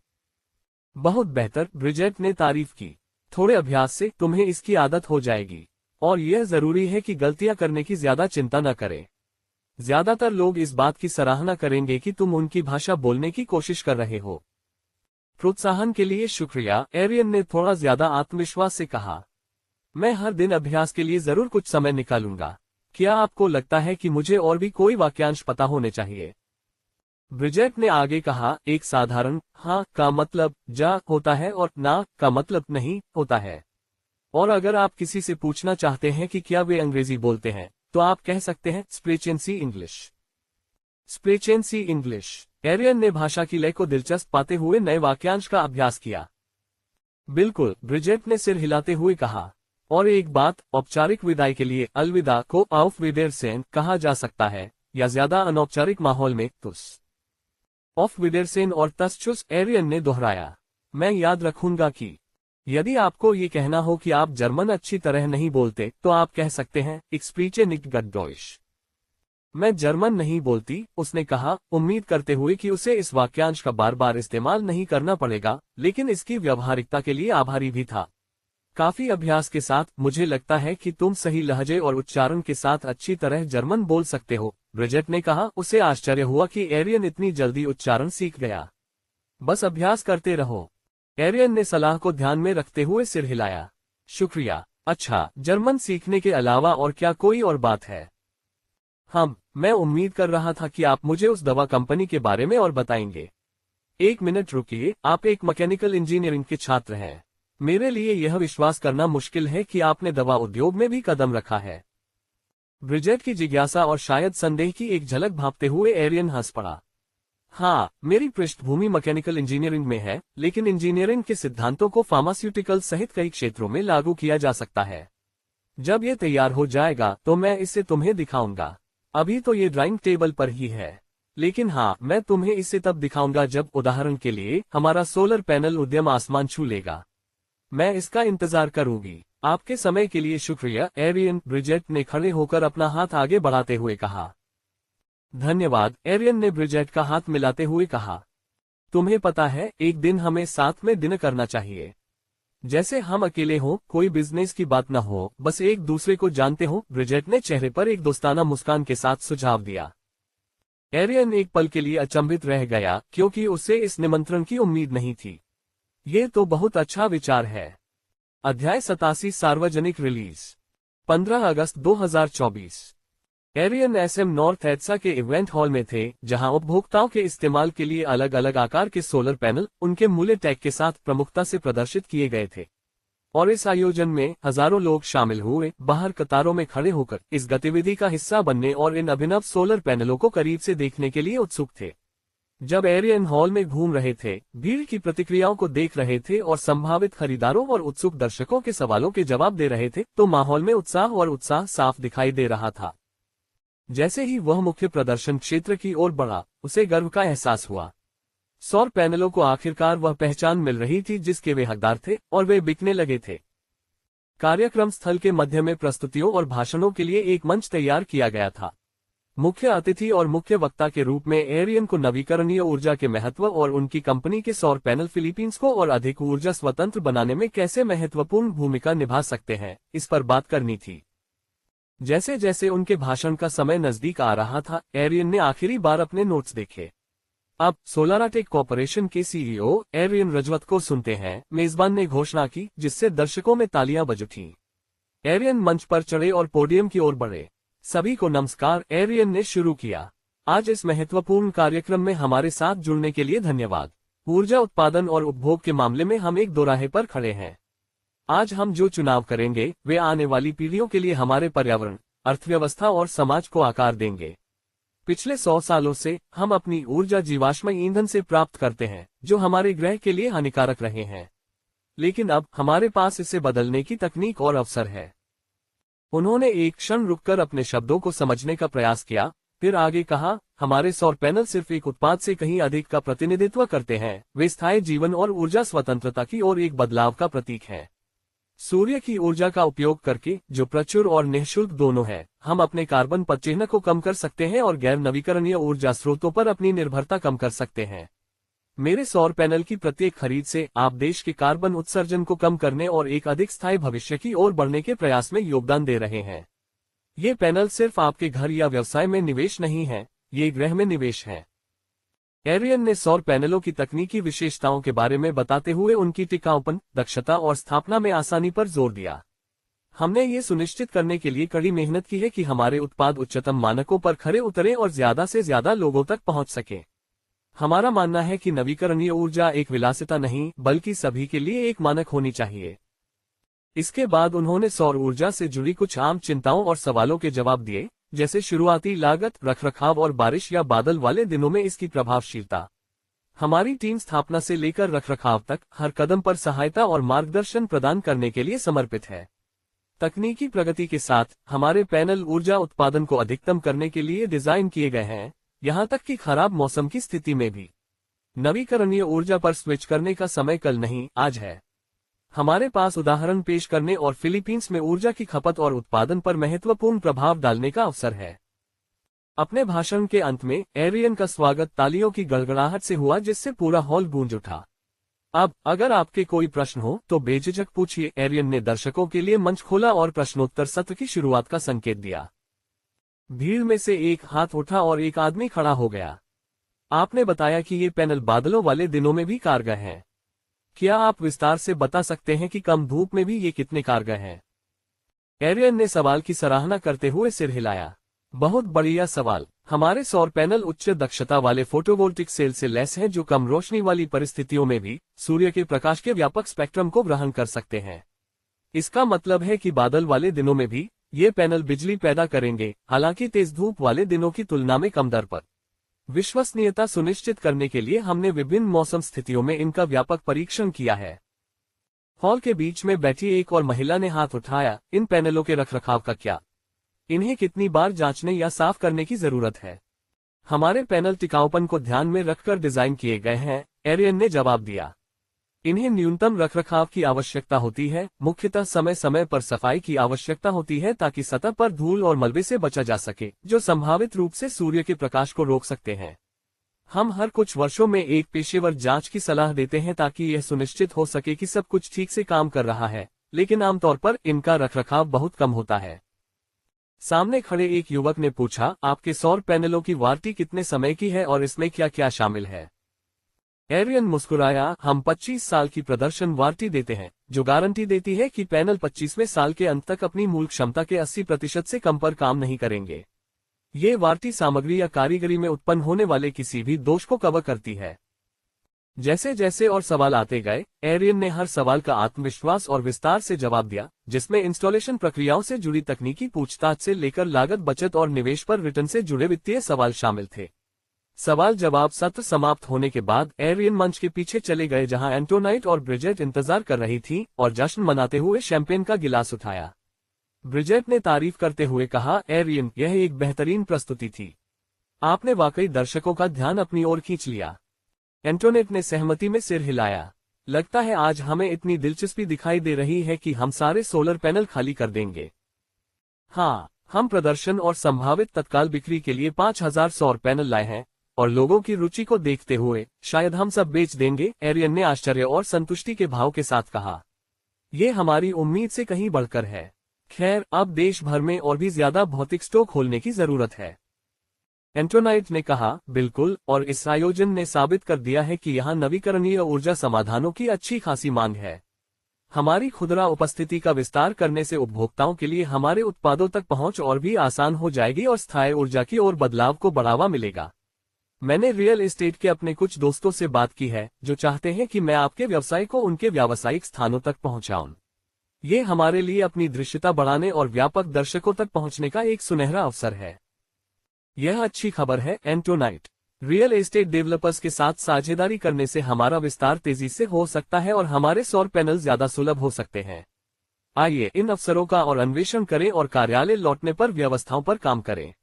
बहुत बेहतर, ब्रिजेट ने तारीफ की। थोड़े अभ्यास से तुम्हें इसकी आदत हो जाएगी। और यह जरूरी है कि गलतियां करने की ज्यादा चिंता न करें। ज्यादातर लोग इस बात की सराहना करेंगे कि तुम उनकी भाषा बोलने की कोशिश कर रहे हो। प्रोत्साहन के लिए शुक्रिया, एरियन ने थोड़ा ज्यादा आत्मविश्वास से कहा। मैं हर दिन अभ्यास के लिए जरूर कुछ समय निकालूंगा। क्या आपको लगता है कि मुझे और भी कोई वाक्यांश पता होने चाहिए? ब्रिजेट ने आगे कहा, एक साधारण हाँ का मतलब जा होता है और ना का मतलब नहीं होता है। और अगर आप किसी से पूछना चाहते हैं कि क्या वे अंग्रेजी बोलते हैं, तो आप कह सकते हैं स्प्रेचेंसी इंग्लिश। स्प्रेचेंसी इंग्लिश। एरियन ने भाषा की लय को दिलचस्प पाते हुए नए वाक्यांश का अभ्यास किया। बिल्कुल, ब्रिजेट ने सिर हिलाते हुए कहा। और एक बात, औपचारिक विदाई के लिए अलविदा को आउफ विदेरसेन कहा जा सकता है, या ज्यादा अनौपचारिक माहौल में तुस। ऑफ विदेरसेन और तस्चुस, एरियन ने दोहराया। मैं याद रखूंगा कि यदि आपको ये कहना हो कि आप जर्मन अच्छी तरह नहीं बोलते, तो आप कह सकते हैं, Ich spreche nicht gut Deutsch। मैं जर्मन नहीं बोलती, उसने कहा, उम्मीद करते हुए कि उसे इस वाक्यांश का बार बार इस्तेमाल नहीं करना पड़ेगा, लेकिन इसकी व्यावहारिकता के लिए आभारी भी था। काफी अभ्यास के साथ मुझे लगता है कि तुम सही लहजे और उच्चारण के साथ अच्छी तरह जर्मन बोल सकते हो, ब्रिजेट ने कहा। उसे आश्चर्य हुआ कि एरियन इतनी जल्दी उच्चारण सीख गया। बस अभ्यास करते रहो। एरियन ने सलाह को ध्यान में रखते हुए सिर हिलाया। शुक्रिया। अच्छा, जर्मन सीखने के अलावा और क्या कोई और बात है? मैं उम्मीद कर रहा था कि आप मुझे उस दवा कंपनी के बारे में और बताएंगे। एक मिनट रुकिए, आप एक मैकेनिकल इंजीनियरिंग के छात्र हैं। मेरे लिए यह विश्वास करना मुश्किल है कि आपने दवा उद्योग में भी कदम रखा है। ब्रिजेट की जिज्ञासा और शायद संदेह की एक झलक भांपते हुए एरियन हंस पड़ा। हाँ, मेरी पृष्ठभूमि मैकेनिकल इंजीनियरिंग में है, लेकिन इंजीनियरिंग के सिद्धांतों को फार्मास्यूटिकल सहित कई क्षेत्रों में लागू किया जा सकता है। जब ये तैयार हो जाएगा तो मैं इसे तुम्हें दिखाऊंगा। अभी तो ये ड्राइंग टेबल पर ही है, लेकिन हाँ, मैं तुम्हें इसे तब दिखाऊंगा जब, उदाहरण के लिए, हमारा सोलर पैनल उद्यम आसमान छू लेगा। मैं इसका इंतजार करूंगी। आपके समय के लिए शुक्रिया, एरियन, ब्रिजेट ने खड़े होकर अपना हाथ आगे बढ़ाते हुए कहा। धन्यवाद, एरियन ने ब्रिजेट का हाथ मिलाते हुए कहा। तुम्हें पता है, एक दिन हमें साथ में डिनर करना चाहिए। जैसे हम अकेले हों, कोई बिजनेस की बात न हो, बस एक दूसरे को जानते हो, ब्रिजेट ने चेहरे पर एक दोस्ताना मुस्कान के साथ सुझाव दिया। एरियन एक पल के लिए अचंभित रह गया, क्योंकि उसे इस निमंत्रण की उम्मीद नहीं थी। ये तो बहुत अच्छा विचार है। अध्याय 87, सार्वजनिक रिलीज। 15 अगस्त 2024। एरियन एसएम नॉर्थ एड्सा के इवेंट हॉल में थे, जहां उपभोक्ताओं के इस्तेमाल के लिए अलग अलग आकार के सोलर पैनल उनके मूल्य टैग के साथ प्रमुखता से प्रदर्शित किए गए थे। और इस आयोजन में हजारों लोग शामिल हुए, बाहर कतारों में खड़े होकर इस गतिविधि का हिस्सा बनने और इन अभिनव सोलर पैनलों को करीब से देखने के लिए उत्सुक थे। जब एरियन हॉल में घूम रहे थे, भीड़ की प्रतिक्रियाओं को देख रहे थे और संभावित खरीदारों और उत्सुक दर्शकों के सवालों के जवाब दे रहे थे, तो माहौल में उत्साह साफ दिखाई दे रहा था। जैसे ही वह मुख्य प्रदर्शन क्षेत्र की ओर बढ़ा, उसे गर्व का एहसास हुआ। सौर पैनलों को आखिरकार वह पहचान मिल रही थी जिसके वे हकदार थे, और वे बिकने लगे थे। कार्यक्रम स्थल के मध्य में प्रस्तुतियों और भाषणों के लिए एक मंच तैयार किया गया था। मुख्य अतिथि और मुख्य वक्ता के रूप में एरियन को नवीकरणीय ऊर्जा के महत्व और उनकी कंपनी के सौर पैनल फिलीपींस को और अधिक ऊर्जा स्वतंत्र बनाने में कैसे महत्वपूर्ण भूमिका निभा सकते हैं, इस पर बात करनी थी। जैसे जैसे उनके भाषण का समय नजदीक आ रहा था, एरियन ने आखिरी बार अपने नोट्स देखे। अब सोलाराटेक कॉर्पोरेशन के सीईओ एरियन रजवत को सुनते हैं, मेजबान ने घोषणा की, जिससे दर्शकों में तालियां बज उठीं। एरियन मंच पर चढ़े और पोडियम की ओर बढ़े। सभी को नमस्कार, एरियन ने शुरू किया। आज इस महत्वपूर्ण कार्यक्रम में हमारे साथ जुड़ने के लिए धन्यवाद। ऊर्जा उत्पादन और उपभोग के मामले में हम एक दोराहे पर खड़े हैं। आज हम जो चुनाव करेंगे, वे आने वाली पीढ़ियों के लिए हमारे पर्यावरण, अर्थव्यवस्था और समाज को आकार देंगे। पिछले 100 सालों से हम अपनी ऊर्जा जीवाश्म ईंधन से प्राप्त करते हैं, जो हमारे ग्रह के लिए हानिकारक रहे हैं। लेकिन अब हमारे पास इसे बदलने की तकनीक और अवसर है। उन्होंने एक क्षण रुककर अपने शब्दों को समझने का प्रयास किया, फिर आगे कहा, हमारे सौर पैनल सिर्फ एक उत्पाद से कहीं अधिक का प्रतिनिधित्व करते हैं। वे स्थायी जीवन और ऊर्जा स्वतंत्रता की ओर एक बदलाव का प्रतीक हैं। सूर्य की ऊर्जा का उपयोग करके, जो प्रचुर और निःशुल्क दोनों है, हम अपने कार्बन पदचिह्न को कम कर सकते हैं और गैर नवीकरणीय ऊर्जा स्रोतों पर अपनी निर्भरता कम कर सकते हैं। मेरे सौर पैनल की प्रत्येक खरीद से आप देश के कार्बन उत्सर्जन को कम करने और एक अधिक स्थायी भविष्य की ओर बढ़ने के प्रयास में योगदान दे रहे हैं। ये पैनल सिर्फ आपके घर या व्यवसाय में निवेश नहीं है, ये ग्रह में निवेश है। एरियन ने सौर पैनलों की तकनीकी विशेषताओं के बारे में बताते हुए उनकी टिकाऊपन, दक्षता और स्थापना में आसानी पर जोर दिया। हमने ये सुनिश्चित करने के लिए कड़ी मेहनत की है कि हमारे उत्पाद उच्चतम मानकों पर खरे उतरे और ज्यादा से ज्यादा लोगों तक पहुंच सके। हमारा मानना है कि नवीकरणीय ऊर्जा एक विलासिता नहीं, बल्कि सभी के लिए एक मानक होनी चाहिए। इसके बाद उन्होंने सौर ऊर्जा से जुड़ी कुछ आम चिंताओं और सवालों के जवाब दिए, जैसे शुरुआती लागत, रखरखाव और बारिश या बादल वाले दिनों में इसकी प्रभावशीलता। हमारी टीम स्थापना से लेकर रखरखाव तक हर कदम पर सहायता और मार्गदर्शन प्रदान करने के लिए समर्पित है। तकनीकी प्रगति के साथ हमारे पैनल ऊर्जा उत्पादन को अधिकतम करने के लिए डिजाइन किए गए हैं, यहां तक कि खराब मौसम की स्थिति में भी। नवीकरणीय ऊर्जा पर स्विच करने का समय कल नहीं, आज है। हमारे पास उदाहरण पेश करने और फिलीपींस में ऊर्जा की खपत और उत्पादन पर महत्वपूर्ण प्रभाव डालने का अवसर है। अपने भाषण के अंत में एरियन का स्वागत तालियों की गड़गड़ाहट से हुआ, जिससे पूरा हॉल गूंज उठा। अब अगर आपके कोई प्रश्न हो तो बेझिझक पूछिए, एरियन ने दर्शकों के लिए मंच खोला और प्रश्नोत्तर सत्र की शुरुआत का संकेत दिया। भीड़ में से एक हाथ उठा और एक आदमी खड़ा हो गया। आपने बताया कि ये पैनल बादलों वाले दिनों में भी कारगर हैं। क्या आप विस्तार से बता सकते हैं कि कम धूप में भी ये कितने कारगर हैं? एरियन ने सवाल की सराहना करते हुए सिर हिलाया। बहुत बढ़िया सवाल। हमारे सौर पैनल उच्च दक्षता वाले फोटोवोल्टिक सेल से लैस हैं, जो कम रोशनी वाली परिस्थितियों में भी सूर्य के प्रकाश के व्यापक स्पेक्ट्रम को ग्रहण कर सकते हैं। इसका मतलब है कि बादल वाले दिनों में भी ये पैनल बिजली पैदा करेंगे, हालांकि तेज धूप वाले दिनों की तुलना में कम दर पर। विश्वसनीयता सुनिश्चित करने के लिए हमने विभिन्न मौसम स्थितियों में इनका व्यापक परीक्षण किया है। हॉल के बीच में बैठी एक और महिला ने हाथ उठाया। इन पैनलों के रखरखाव का क्या? इन्हें कितनी बार जांचने या साफ करने की जरूरत है? हमारे पैनल टिकाऊपन को ध्यान में रखकर डिजाइन किए गए हैं, एरियन ने जवाब दिया। इन्हें न्यूनतम रखरखाव की आवश्यकता होती है, मुख्यतः समय समय पर सफाई की आवश्यकता होती है ताकि सतह पर धूल और मलबे से बचा जा सके, जो संभावित रूप से सूर्य के प्रकाश को रोक सकते हैं। हम हर कुछ वर्षों में एक पेशेवर जांच की सलाह देते हैं ताकि यह सुनिश्चित हो सके कि सब कुछ ठीक से काम कर रहा है, लेकिन आमतौर पर इनका रखरखाव बहुत कम होता है। सामने खड़े एक युवक ने पूछा, आपके सौर पैनलों की वारंटी कितने समय की है और इसमें क्या क्या शामिल है? एरियन मुस्कुराया। हम 25 साल की प्रदर्शन वारंटी देते हैं, जो गारंटी देती है कि पैनल 25वें साल के अंत तक अपनी मूल क्षमता के 80% से कम पर काम नहीं करेंगे। ये वारंटी सामग्री या कारीगरी में उत्पन्न होने वाले किसी भी दोष को कवर करती है। जैसे जैसे और सवाल आते गए, एरियन ने हर सवाल का आत्मविश्वास और विस्तार से जवाब दिया, जिसमें इंस्टॉलेशन प्रक्रियाओं से जुड़ी तकनीकी पूछताछ से लेकर लागत बचत और निवेश पर रिटर्न से जुड़े वित्तीय सवाल शामिल थे। सवाल जवाब सत्र समाप्त होने के बाद एरियन मंच के पीछे चले गए जहां एंटोनाइट और ब्रिजेट इंतजार कर रही थी और जश्न मनाते हुए शैंपेन का गिलास उठाया। ब्रिजेट ने तारीफ करते हुए कहा, एरियन, यह एक बेहतरीन प्रस्तुति थी। आपने वाकई दर्शकों का ध्यान अपनी ओर खींच लिया। एंटोनेट ने सहमति में सिर हिलाया। लगता है आज हमें इतनी दिलचस्पी दिखाई दे रही है कि हम सारे सोलर पैनल खाली कर देंगे। हाँ, हम प्रदर्शन और संभावित तत्काल बिक्री के लिए 5000 सौर पैनल लाए हैं और लोगों की रुचि को देखते हुए शायद हम सब बेच देंगे, एरियन ने आश्चर्य और संतुष्टि के भाव के साथ कहा। ये हमारी उम्मीद से कहीं बढ़कर है। खैर, अब देश भर में और भी ज्यादा भौतिक स्टॉक खोलने की जरूरत है। एंटोनाइट ने कहा, बिल्कुल, और इस आयोजन ने साबित कर दिया है कि यहाँ नवीकरणीय ऊर्जा समाधानों की अच्छी खासी मांग है। हमारी खुदरा उपस्थिति का विस्तार करने से उपभोक्ताओं के लिए हमारे उत्पादों तक पहुंच और भी आसान हो जाएगी और स्थायी ऊर्जा की ओर बदलाव को बढ़ावा मिलेगा। मैंने रियल एस्टेट के अपने कुछ दोस्तों से बात की है जो चाहते हैं कि मैं आपके व्यवसाय को उनके व्यावसायिक स्थानों तक पहुंचाऊं। ये हमारे लिए अपनी दृश्यता बढ़ाने और व्यापक दर्शकों तक पहुंचने का एक सुनहरा अवसर है। यह अच्छी खबर है, एंटोनाइट। रियल एस्टेट डेवलपर्स के साथ साझेदारी करने से हमारा विस्तार तेजी से हो सकता है और हमारे सौर पैनल ज्यादा सुलभ हो सकते हैं। आइए इन अवसरों का और अन्वेषण करें और कार्यालय लौटने पर व्यवस्थाओं पर काम करें।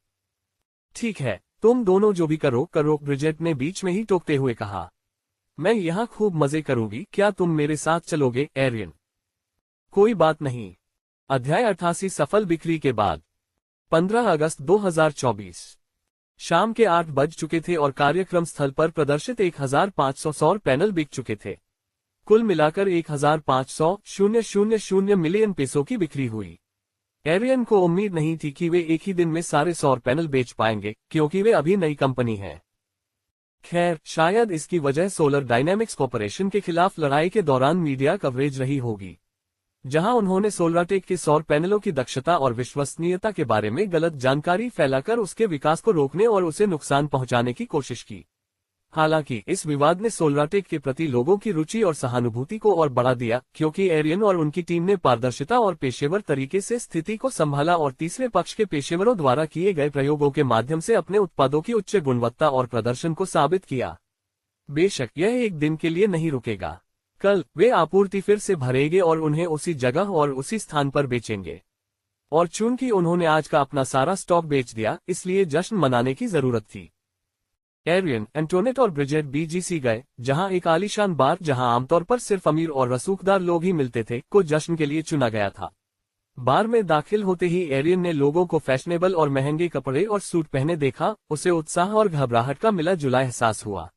ठीक है, तुम दोनों जो भी करो, ब्रिजेट ने बीच में ही टोकते हुए कहा। मैं यहाँ खूब मजे करूंगी, क्या तुम मेरे साथ चलोगे, एरियन? कोई बात नहीं। अध्याय 88 सफल बिक्री के बाद 15 अगस्त 2024 शाम के 8 बज चुके थे और कार्यक्रम स्थल पर प्रदर्शित 1500 सौर पैनल बिक चुके थे। कुल मिलाकर 1500,000 मिलियन पेसों की बिक्री हुई। एरियन को उम्मीद नहीं थी कि वे एक ही दिन में सारे सौर पैनल बेच पाएंगे, क्योंकि वे अभी नई कंपनी है। खैर, शायद इसकी वजह सोलर डायनेमिक्स कॉर्पोरेशन के खिलाफ लड़ाई के दौरान मीडिया कवरेज रही होगी, जहां उन्होंने सोलराटेक के सौर पैनलों की दक्षता और विश्वसनीयता के बारे में गलत जानकारी फैलाकर उसके विकास को रोकने और उसे नुकसान पहुंचाने की कोशिश की। हालांकि इस विवाद ने सोलराटेक के प्रति लोगों की रुचि और सहानुभूति को और बढ़ा दिया, क्योंकि एरियन और उनकी टीम ने पारदर्शिता और पेशेवर तरीके से स्थिति को संभाला और तीसरे पक्ष के पेशेवरों द्वारा किए गए प्रयोगों के माध्यम से अपने उत्पादों की उच्च गुणवत्ता और प्रदर्शन को साबित किया। बेशक यह एक दिन के लिए नहीं रुकेगा। कल वे आपूर्ति फिर से भरेंगे और उन्हें उसी जगह और उसी स्थान पर बेचेंगे। और चूंकि उन्होंने आज का अपना सारा स्टॉक बेच दिया, इसलिए जश्न मनाने की जरूरत थी। एरियन, एंटोनेट और ब्रिजेट बीजीसी गए, जहां एक आलीशान बार जहां आमतौर पर सिर्फ अमीर और रसूखदार लोग ही मिलते थे, को जश्न के लिए चुना गया था। बार में दाखिल होते ही एरियन ने लोगों को फैशनेबल और महंगे कपड़े और सूट पहने देखा। उसे उत्साह और घबराहट का मिला जुला एहसास हुआ।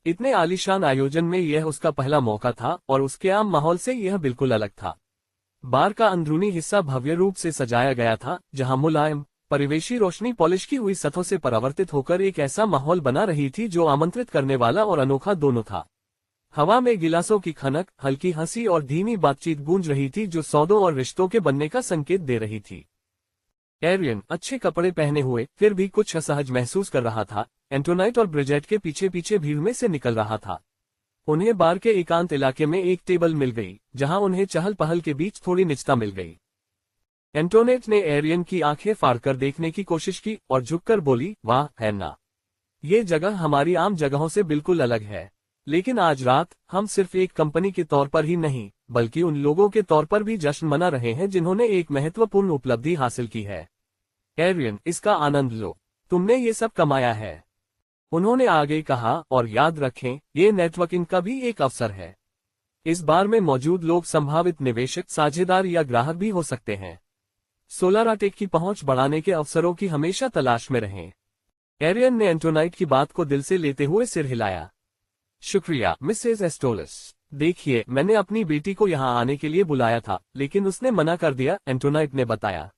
इतने आलीशान आयोजन में यह उसका पहला मौका था और उसके आम माहौल से यह बिल्कुल अलग था। बार का अंदरूनी हिस्सा भव्य रूप से सजाया गया था, जहां मुलायम परिवेशी रोशनी पॉलिश की हुई सतहों से परावर्तित होकर एक ऐसा माहौल बना रही थी जो आमंत्रित करने वाला और अनोखा दोनों था। हवा में गिलासों की खनक, हल्की हंसी और धीमी बातचीत गूंज रही थी जो सौदों और रिश्तों के बनने का संकेत दे रही थी। एरियन अच्छे कपड़े पहने हुए फिर भी कुछ असहज महसूस कर रहा था। एंटोनाइट और ब्रिजेट के पीछे पीछे भीड़ में से निकल रहा था। उन्हें बार के एकांत इलाके में एक टेबल मिल गई, जहां उन्हें चहल पहल के बीच थोड़ी निजता मिल गई। एंटोनेट ने एरियन की आंखें फाड़कर देखने की कोशिश की और झुककर बोली, वाह, है ना? ये जगह हमारी आम जगहों से बिल्कुल अलग है। लेकिन आज रात हम सिर्फ एक कंपनी के तौर पर ही नहीं, बल्कि उन लोगों के तौर पर भी जश्न मना रहे हैं जिन्होंने एक महत्वपूर्ण उपलब्धि हासिल की है। एरियन, इसका आनंद लो, तुमने ये सब कमाया है, उन्होंने आगे कहा, और याद रखें, ये नेटवर्किंग का भी एक अवसर है। इस बार में मौजूद लोग संभावित निवेशक, साझेदार या ग्राहक भी हो सकते हैं। सोलराटेक की पहुंच बढ़ाने के अवसरों की हमेशा तलाश में रहें। एरियन ने एंटोनाइट की बात को दिल से लेते हुए सिर हिलाया। शुक्रिया, मिसेज एस्टोलस। देखिए, मैंने अपनी बेटी को यहाँ आने के लिए बुलाया था, लेकिन उसने मना कर दिया, एंटोनाइट ने बताया।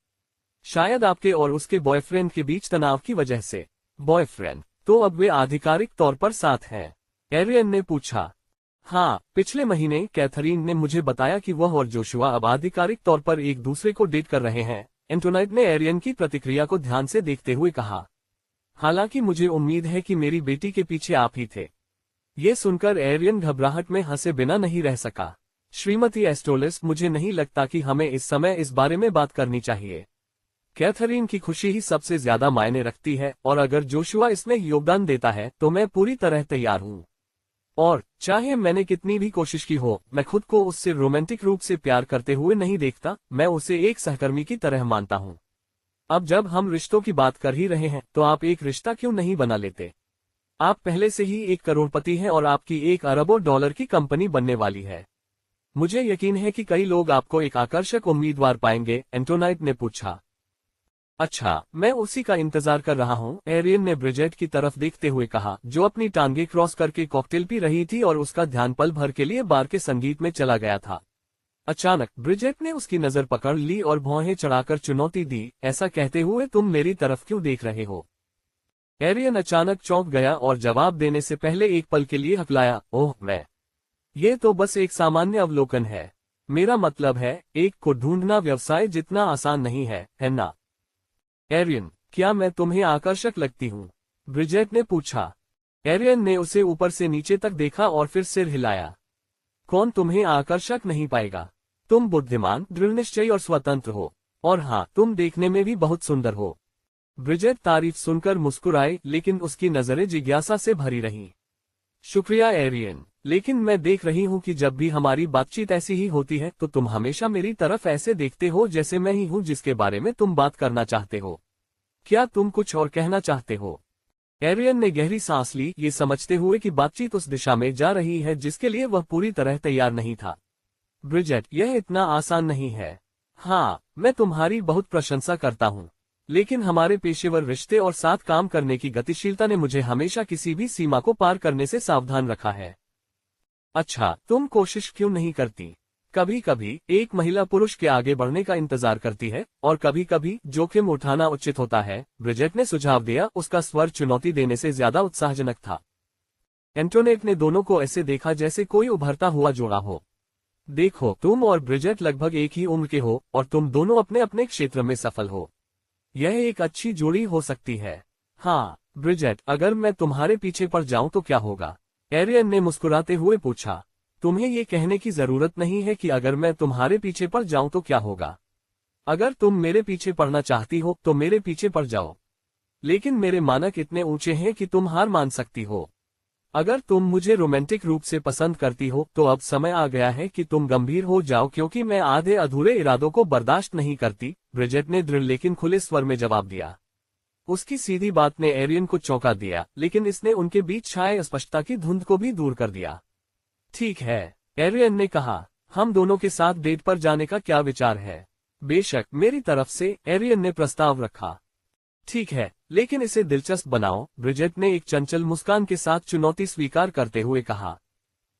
शायद आपके और उसके बॉयफ्रेंड के बीच तनाव की वजह से। बॉयफ्रेंड? तो अब वे आधिकारिक तौर पर साथ हैं? एरियन ने पूछा। हाँ, पिछले महीने कैथरीन ने मुझे बताया कि वह और जोशुआ अब आधिकारिक तौर पर एक दूसरे को डेट कर रहे हैं, एंटोनाइट ने एरियन की प्रतिक्रिया को ध्यान से देखते हुए कहा। हालांकि मुझे उम्मीद है कि मेरी बेटी के पीछे आप ही थे। ये सुनकर एरियन घबराहट में हंसे बिना नहीं रह सका। श्रीमती एस्टोलिस, मुझे नहीं लगता कि हमें इस समय इस बारे में बात करनी चाहिए। कैथरीन की खुशी ही सबसे ज्यादा मायने रखती है और अगर जोशुआ इसमें योगदान देता है तो मैं पूरी तरह तैयार हूँ। और चाहे मैंने कितनी भी कोशिश की हो, मैं खुद को उससे रोमांटिक रूप से प्यार करते हुए नहीं देखता, मैं उसे एक सहकर्मी की तरह मानता हूँ। अब जब हम रिश्तों की बात कर ही रहे हैं तो आप एक रिश्ता क्यों नहीं बना लेते? आप पहले से ही एक करोड़पति हैं और आपकी $1 अरब की कंपनी बनने वाली है। मुझे यकीन है कि कई लोग आपको एक आकर्षक उम्मीदवार पाएंगे, एंटोनाइट ने पूछा। अच्छा, मैं उसी का इंतजार कर रहा हूँ, एरियन ने ब्रिजेट की तरफ देखते हुए कहा, जो अपनी टांगे क्रॉस करके कॉकटेल पी रही थी और उसका ध्यान पल भर के लिए बार के संगीत में चला गया था। अचानक ब्रिजेट ने उसकी नजर पकड़ ली और भौहें चढ़ाकर चुनौती दी, ऐसा कहते हुए तुम मेरी तरफ क्यों देख रहे हो? एरियन अचानक चौंक गया और जवाब देने से पहले एक पल के लिए हकलाया, ओह मैं, ये तो बस एक सामान्य अवलोकन है। मेरा मतलब है, एक को ढूंढना व्यवसाय जितना आसान नहीं है ना? एरियन, क्या मैं तुम्हें आकर्षक लगती हूँ? ब्रिजेट ने पूछा। एरियन ने उसे ऊपर से नीचे तक देखा और फिर सिर हिलाया। कौन तुम्हें आकर्षक नहीं पाएगा? तुम बुद्धिमान, दृढ़निश्चयी और स्वतंत्र हो। और हाँ, तुम देखने में भी बहुत सुंदर हो। ब्रिजेट तारीफ सुनकर मुस्कुराए, लेकिन उसकी नजरें जिज्ञासा से भरी रहीं। शुक्रिया एरियन, लेकिन मैं देख रही हूँ कि जब भी हमारी बातचीत ऐसी ही होती है तो तुम हमेशा मेरी तरफ ऐसे देखते हो जैसे मैं ही हूँ जिसके बारे में तुम बात करना चाहते हो। क्या तुम कुछ और कहना चाहते हो? एरियन ने गहरी सांस ली, ये समझते हुए कि बातचीत उस दिशा में जा रही है जिसके लिए वह पूरी तरह तैयार नहीं था। ब्रिजेट, यह इतना आसान नहीं है। हाँ, मैं तुम्हारी बहुत प्रशंसा करता हूँ, लेकिन हमारे पेशेवर रिश्ते और साथ काम करने की गतिशीलता ने मुझे हमेशा किसी भी सीमा को पार करने से सावधान रखा है। अच्छा, तुम कोशिश क्यों नहीं करती? कभी कभी एक महिला पुरुष के आगे बढ़ने का इंतजार करती है और कभी कभी जोखिम उठाना उचित होता है, ब्रिजेट ने सुझाव दिया, उसका स्वर चुनौती देने से ज्यादा उत्साहजनक था। एंटोनेट ने दोनों को ऐसे देखा जैसे कोई उभरता हुआ जोड़ा हो। देखो, तुम और ब्रिजेट लगभग एक ही उम्र के हो और तुम दोनों अपने अपने क्षेत्र में सफल हो। यह एक अच्छी जोड़ी हो सकती है। हाँ, ब्रिजेट, अगर मैं तुम्हारे पीछे पड़ जाऊं तो क्या होगा? एरियन ने मुस्कुराते हुए पूछा। तुम्हें ये कहने की जरूरत नहीं है कि अगर मैं तुम्हारे पीछे पड़ जाऊं तो क्या होगा। अगर तुम मेरे पीछे पड़ना चाहती हो तो मेरे पीछे पड़ जाओ, लेकिन मेरे मानक इतने ऊंचे हैं कि तुम हार मान सकती हो। अगर तुम मुझे रोमांटिक रूप से पसंद करती हो तो अब समय आ गया है कि तुम गंभीर हो जाओ, क्योंकि मैं आधे अधूरे इरादों को बर्दाश्त नहीं करती, ब्रिजेट ने दृढ़ लेकिन खुले स्वर में जवाब दिया। उसकी सीधी बात ने एरियन को चौंका दिया, लेकिन इसने उनके बीच छाए अस्पष्टता की धुंध को भी दूर कर दिया। ठीक है, एरियन ने कहा, हम दोनों के साथ डेट पर जाने का क्या विचार है? बेशक, मेरी तरफ से, एरियन ने प्रस्ताव रखा। ठीक है, लेकिन इसे दिलचस्प बनाओ, ब्रिजेट ने एक चंचल मुस्कान के साथ चुनौती स्वीकार करते हुए कहा।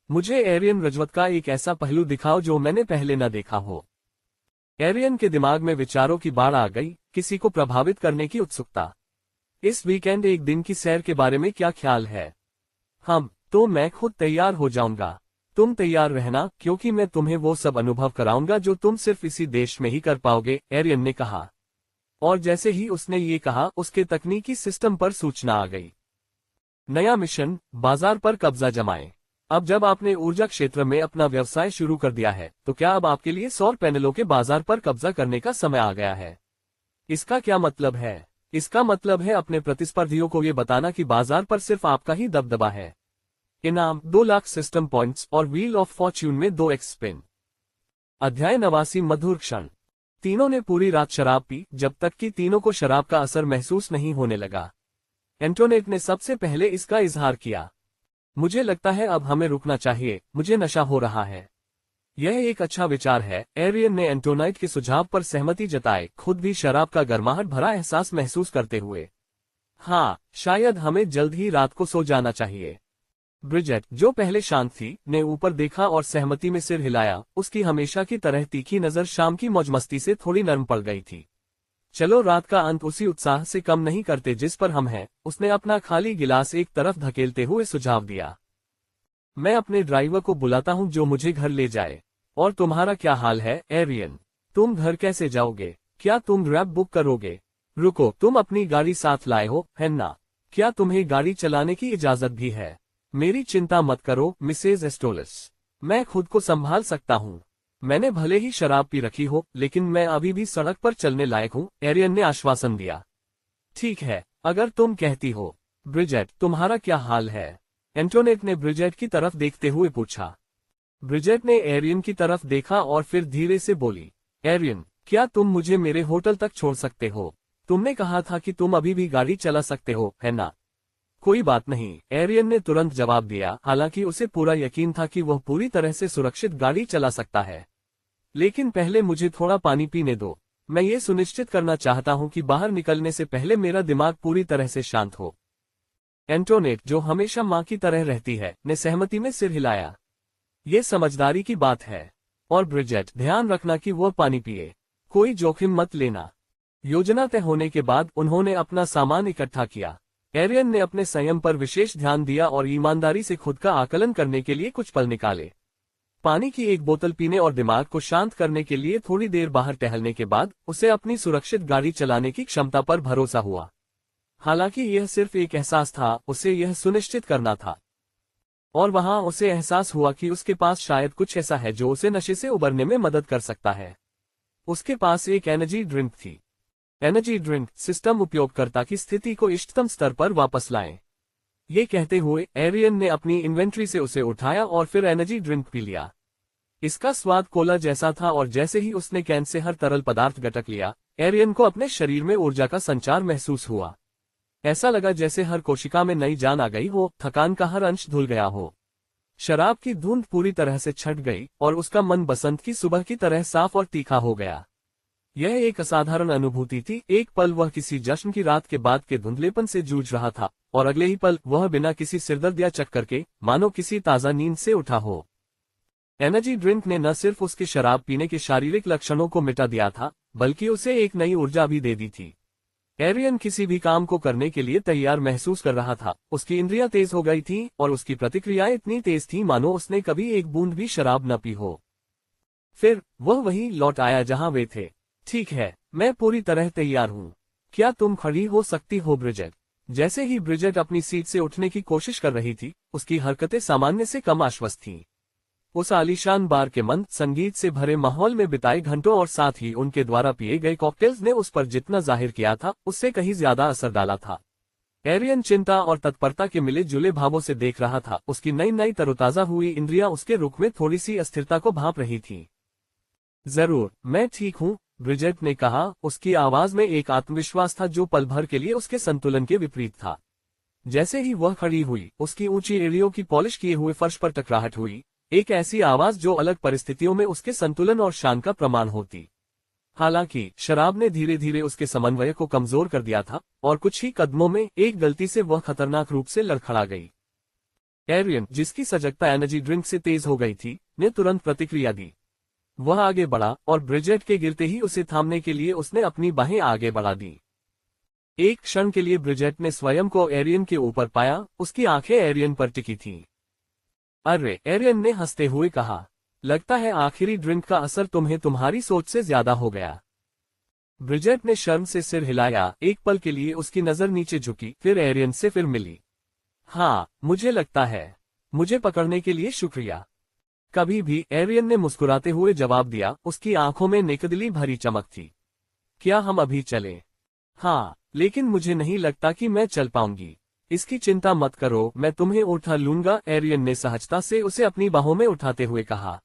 मुझे एरियन रजवत का एक ऐसा पहलू दिखाओ जो मैंने पहले न देखा हो। एरियन के दिमाग में विचारों की बाढ़ आ गई, किसी को प्रभावित करने की उत्सुकता। इस वीकेंड एक दिन की सैर के बारे में क्या ख्याल है? तो मैं खुद तैयार हो जाऊंगा। तुम तैयार रहना, क्योंकि मैं तुम्हें वो सब अनुभव कराऊंगा जो तुम सिर्फ इसी देश में ही कर पाओगे, एरियन ने कहा। और जैसे ही उसने ये कहा, उसके तकनीकी सिस्टम पर सूचना आ गई। नया मिशन, बाजार पर कब्जा जमाएं। अब जब आपने ऊर्जा क्षेत्र में अपना व्यवसाय शुरू कर दिया है, तो क्या अब आपके लिए सौर पैनलों के बाजार पर कब्जा करने का समय आ गया है? इसका क्या मतलब है? इसका मतलब है अपने प्रतिस्पर्धियों को ये बताना कि बाजार पर सिर्फ आपका ही दबदबा है। इनाम 2 लाख सिस्टम पॉइंट्स और व्हील ऑफ फॉर्च्यून में 2x स्पिन। अध्याय 89 मधुर क्षण। तीनों ने पूरी रात शराब पी, जब तक कि तीनों को शराब का असर महसूस नहीं होने लगा। एंटोनेट ने सबसे पहले इसका इजहार किया। मुझे लगता है अब हमें रुकना चाहिए, मुझे नशा हो रहा है। यह एक अच्छा विचार है, एरियन ने एंटोनाइट के सुझाव पर सहमति जताई, खुद भी शराब का गर्माहट भरा एहसास महसूस करते हुए। हाँ, शायद हमें जल्द ही रात को सो जाना चाहिए। ब्रिजेट, जो पहले शांत थी, ने ऊपर देखा और सहमति में सिर हिलाया। उसकी हमेशा की तरह तीखी नजर शाम की मौजमस्ती से थोड़ी नरम पड़ गई थी। चलो रात का अंत उसी उत्साह से कम नहीं करते जिस पर हम हैं, उसने अपना खाली गिलास एक तरफ धकेलते हुए सुझाव दिया। मैं अपने ड्राइवर को बुलाता हूं जो मुझे घर ले जाए। और तुम्हारा क्या हाल है, एरियन? तुम घर कैसे जाओगे? क्या तुम रैब बुक करोगे? रुको, तुम अपनी गाड़ी साथ लाए हो, है ना? क्या तुम्हें गाड़ी चलाने की इजाजत भी है? मेरी चिंता मत करो, मिसेज एस्टोलस। मैं खुद को संभाल सकता हूँ। मैंने भले ही शराब पी रखी हो, लेकिन मैं अभी भी सड़क पर चलने लायक हूँ, एरियन ने आश्वासन दिया। ठीक है, अगर तुम कहती हो। ब्रिजेट, तुम्हारा क्या हाल है? एंटोनेट ने ब्रिजेट की तरफ देखते हुए पूछा। ब्रिजेट ने एरियन की तरफ देखा और फिर धीरे से बोली, एरियन, क्या तुम मुझे मेरे होटल तक छोड़ सकते हो? तुमने कहा था कि तुम अभी भी गाड़ी चला सकते हो, है ना? कोई बात नहीं, एरियन ने तुरंत जवाब दिया, हालांकि उसे पूरा यकीन था कि वह पूरी तरह से सुरक्षित गाड़ी चला सकता है। लेकिन पहले मुझे थोड़ा पानी पीने दो। मैं ये सुनिश्चित करना चाहता हूं कि बाहर निकलने से पहले मेरा दिमाग पूरी तरह से शांत हो। एंटोनेट, जो हमेशा मां की तरह रहती है, ने सहमति में सिर हिलाया। ये समझदारी की बात है। और ब्रिजेट, ध्यान रखना कि वह पानी पिए। कोई जोखिम मत लेना। योजना तय होने के बाद उन्होंने अपना सामान इकट्ठा किया। एरियन ने अपने संयम पर विशेष ध्यान दिया और ईमानदारी से खुद का आकलन करने के लिए कुछ पल निकाले। पानी की एक बोतल पीने और दिमाग को शांत करने के लिए थोड़ी देर बाहर टहलने के बाद उसे अपनी सुरक्षित गाड़ी चलाने की क्षमता पर भरोसा हुआ। हालांकि यह सिर्फ एक एहसास था, उसे यह सुनिश्चित करना था। और वहां उसे एहसास हुआ कि उसके पास शायद कुछ ऐसा है जो उसे नशे से उबरने में मदद कर सकता है। उसके पास एक एनर्जी ड्रिंक थी। एनर्जी ड्रिंक सिस्टम उपयोगकर्ता की स्थिति को इष्टतम स्तर पर वापस लाए। ये कहते हुए एरियन ने अपनी इन्वेंट्री से उसे उठाया और फिर एनर्जी ड्रिंक पी लिया। इसका स्वाद कोला जैसा था और जैसे ही उसने कैन से हर तरल पदार्थ गटक लिया, एरियन को अपने शरीर में ऊर्जा का संचार महसूस हुआ। ऐसा लगा जैसे हर कोशिका में नई जान आ गई हो, थकान का हर अंश धुल गया हो। शराब की धुंध पूरी तरह से छट गई और उसका मन बसंत की सुबह की तरह साफ और तीखा हो गया। यह एक असाधारण अनुभूति थी। एक पल वह किसी जश्न की रात के बाद के धुंधलेपन से जूझ रहा था और अगले ही पल वह बिना किसी सिरदर्द या चक्कर के मानो किसी ताजा नींद से उठा हो। एनर्जी ड्रिंक ने न सिर्फ उसके शराब पीने के शारीरिक लक्षणों को मिटा दिया था, बल्कि उसे एक नई ऊर्जा भी दे दी थी। एरियन किसी भी काम को करने के लिए तैयार महसूस कर रहा था। उसकी इंद्रियां तेज हो गई थीं और उसकी प्रतिक्रियाएं इतनी तेज थीं मानो उसने कभी एक बूंद भी शराब न पी हो। फिर वह वहीं लौट आया जहां वे थे। ठीक है, मैं पूरी तरह तैयार हूं। क्या तुम खड़ी हो सकती हो ब्रिजेट? जैसे ही ब्रिजेट अपनी सीट से उठने की कोशिश कर रही थी, उसकी हरकतें सामान्य से कम आश्वस्त थीं। उस आलीशान बार के मंद संगीत से भरे माहौल में बिताए घंटों और साथ ही उनके द्वारा पिए गए कॉकटेल्स ने उस पर जितना जाहिर किया था, उससे कहीं ज्यादा असर डाला था। एरियन चिंता और तत्परता के मिले जुले भावों से देख रहा था। उसकी नई नई तरोताजा हुई इंद्रियां उसके रुख में थोड़ी सी अस्थिरता को भांप रही थीं। जरूर, मैं ठीक हूँ, ब्रिजेट ने कहा। उसकी आवाज में एक आत्मविश्वास था जो पल भर के लिए उसके संतुलन के विपरीत था। जैसे ही वह खड़ी हुई, उसकी ऊंची एड़ियों की पॉलिश किए हुए फर्श पर टकराहट हुई। एक ऐसी आवाज जो अलग परिस्थितियों में उसके संतुलन और शान का प्रमाण होती। हालांकि शराब ने धीरे धीरे उसके समन्वय को कमजोर कर दिया था और कुछ ही कदमों में एक गलती से वह खतरनाक रूप से लड़खड़ा गई। एरियन, जिसकी सजगता एनर्जी ड्रिंक से तेज हो गई थी, ने तुरंत प्रतिक्रिया दी। वह आगे बढ़ा और ब्रिजेट के गिरते ही उसे थामने के लिए उसने अपनी बाहें आगे बढ़ा दी। एक क्षण के लिए ब्रिजेट ने स्वयं को एरियन के ऊपर पाया। उसकी आंखें एरियन पर टिकी थीं। अरे, एरियन ने हंसते हुए कहा, लगता है आखिरी ड्रिंक का असर तुम्हें तुम्हारी सोच से ज्यादा हो गया। ब्रिजेट ने शर्म से सिर हिलाया। एक पल के लिए उसकी नजर नीचे झुकी, फिर एरियन से फिर मिली। हाँ, मुझे लगता है। मुझे पकड़ने के लिए शुक्रिया। कभी भी, एरियन ने मुस्कुराते हुए जवाब दिया। उसकी आंखों में नेकदिली भरी चमक थी। क्या हम अभी चलें? हाँ, लेकिन मुझे नहीं लगता कि मैं चल पाऊंगी। इसकी चिंता मत करो, मैं तुम्हें उठा लूंगा, एरियन ने सहजता से उसे अपनी बाहों में उठाते हुए कहा।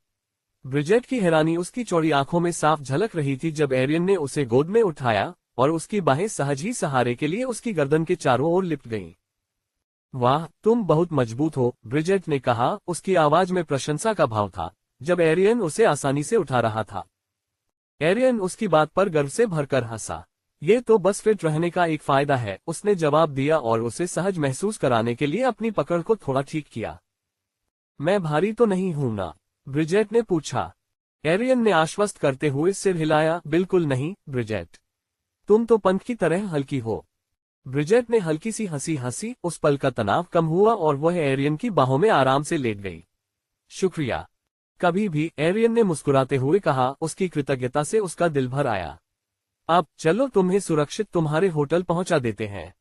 ब्रिजेट की हैरानी उसकी चौड़ी आंखों में साफ झलक रही थी जब एरियन ने उसे गोद में उठाया और उसकी बाहें सहज ही सहारे के लिए उसकी गर्दन के चारों ओर लिपट गईं। वाह, तुम बहुत मजबूत हो, ब्रिजेट ने कहा। उसकी आवाज में प्रशंसा का भाव था जब एरियन उसे आसानी से उठा रहा था। एरियन उसकी बात पर गर्व से भरकर हंसा। ये तो बस फिट रहने का एक फायदा है, उसने जवाब दिया और उसे सहज महसूस कराने के लिए अपनी पकड़ को थोड़ा ठीक किया। मैं भारी तो नहीं हूं ना? ब्रिजेट ने पूछा। एरियन ने आश्वस्त करते हुए सिर हिलाया। बिल्कुल नहीं ब्रिजेट, तुम तो पंख की तरह हल्की हो। ब्रिजेट ने हल्की सी हंसी हंसी। उस पल का तनाव कम हुआ और वह एरियन की बाहों में आराम से लेट गई। शुक्रिया। कभी भी, एरियन ने मुस्कुराते हुए कहा। उसकी कृतज्ञता से उसका दिल भर आया। अब चलो, तुम्हें सुरक्षित तुम्हारे होटल पहुंचा देते हैं।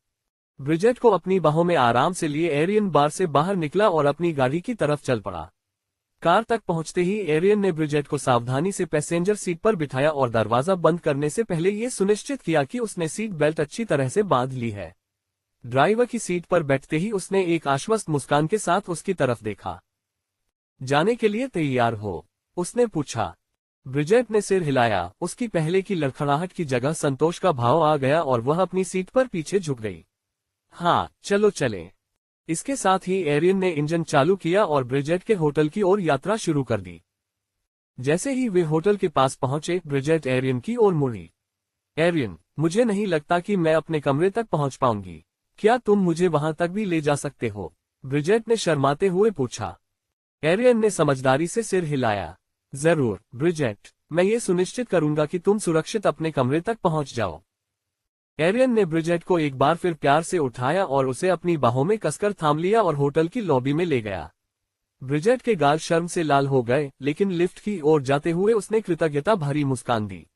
ब्रिजेट को अपनी बाहों में आराम से लिए एरियन बार से बाहर निकला और अपनी गाड़ी की तरफ चल पड़ा। कार तक पहुंचते ही एरियन ने ब्रिजेट को सावधानी से पैसेंजर सीट पर बिठाया और दरवाजा बंद करने से पहले ये सुनिश्चित किया कि उसने सीट बेल्ट अच्छी तरह से बांध ली है। ड्राइवर की सीट पर बैठते ही उसने एक आश्वस्त मुस्कान के साथ उसकी तरफ देखा। जाने के लिए तैयार हो? उसने पूछा। ब्रिजेट ने सिर हिलाया। उसकी पहले की लड़खड़ाहट की जगह संतोष का भाव आ गया और वह अपनी सीट पर पीछे झुक गई। हाँ, चलो चलें। इसके साथ ही एरियन ने इंजन चालू किया और ब्रिजेट के होटल की ओर यात्रा शुरू कर दी। जैसे ही वे होटल के पास पहुंचे, ब्रिजेट एरियन की ओर मुड़ी। एरियन, मुझे नहीं लगता कि मैं अपने कमरे तक पहुंच पाऊंगी। क्या तुम मुझे वहां तक भी ले जा सकते हो? ब्रिजेट ने शर्माते हुए पूछा। एरियन ने समझदारी से सिर हिलाया। जरूर ब्रिजेट, मैं ये सुनिश्चित करूंगा कि तुम सुरक्षित अपने कमरे तक पहुंच जाओ। एरियन ने ब्रिजेट को एक बार फिर प्यार से उठाया और उसे अपनी बाहों में कसकर थाम लिया और होटल की लॉबी में ले गया। ब्रिजेट के गाल शर्म से लाल हो गए, लेकिन लिफ्ट की ओर जाते हुए उसने कृतज्ञता भरी मुस्कान दी।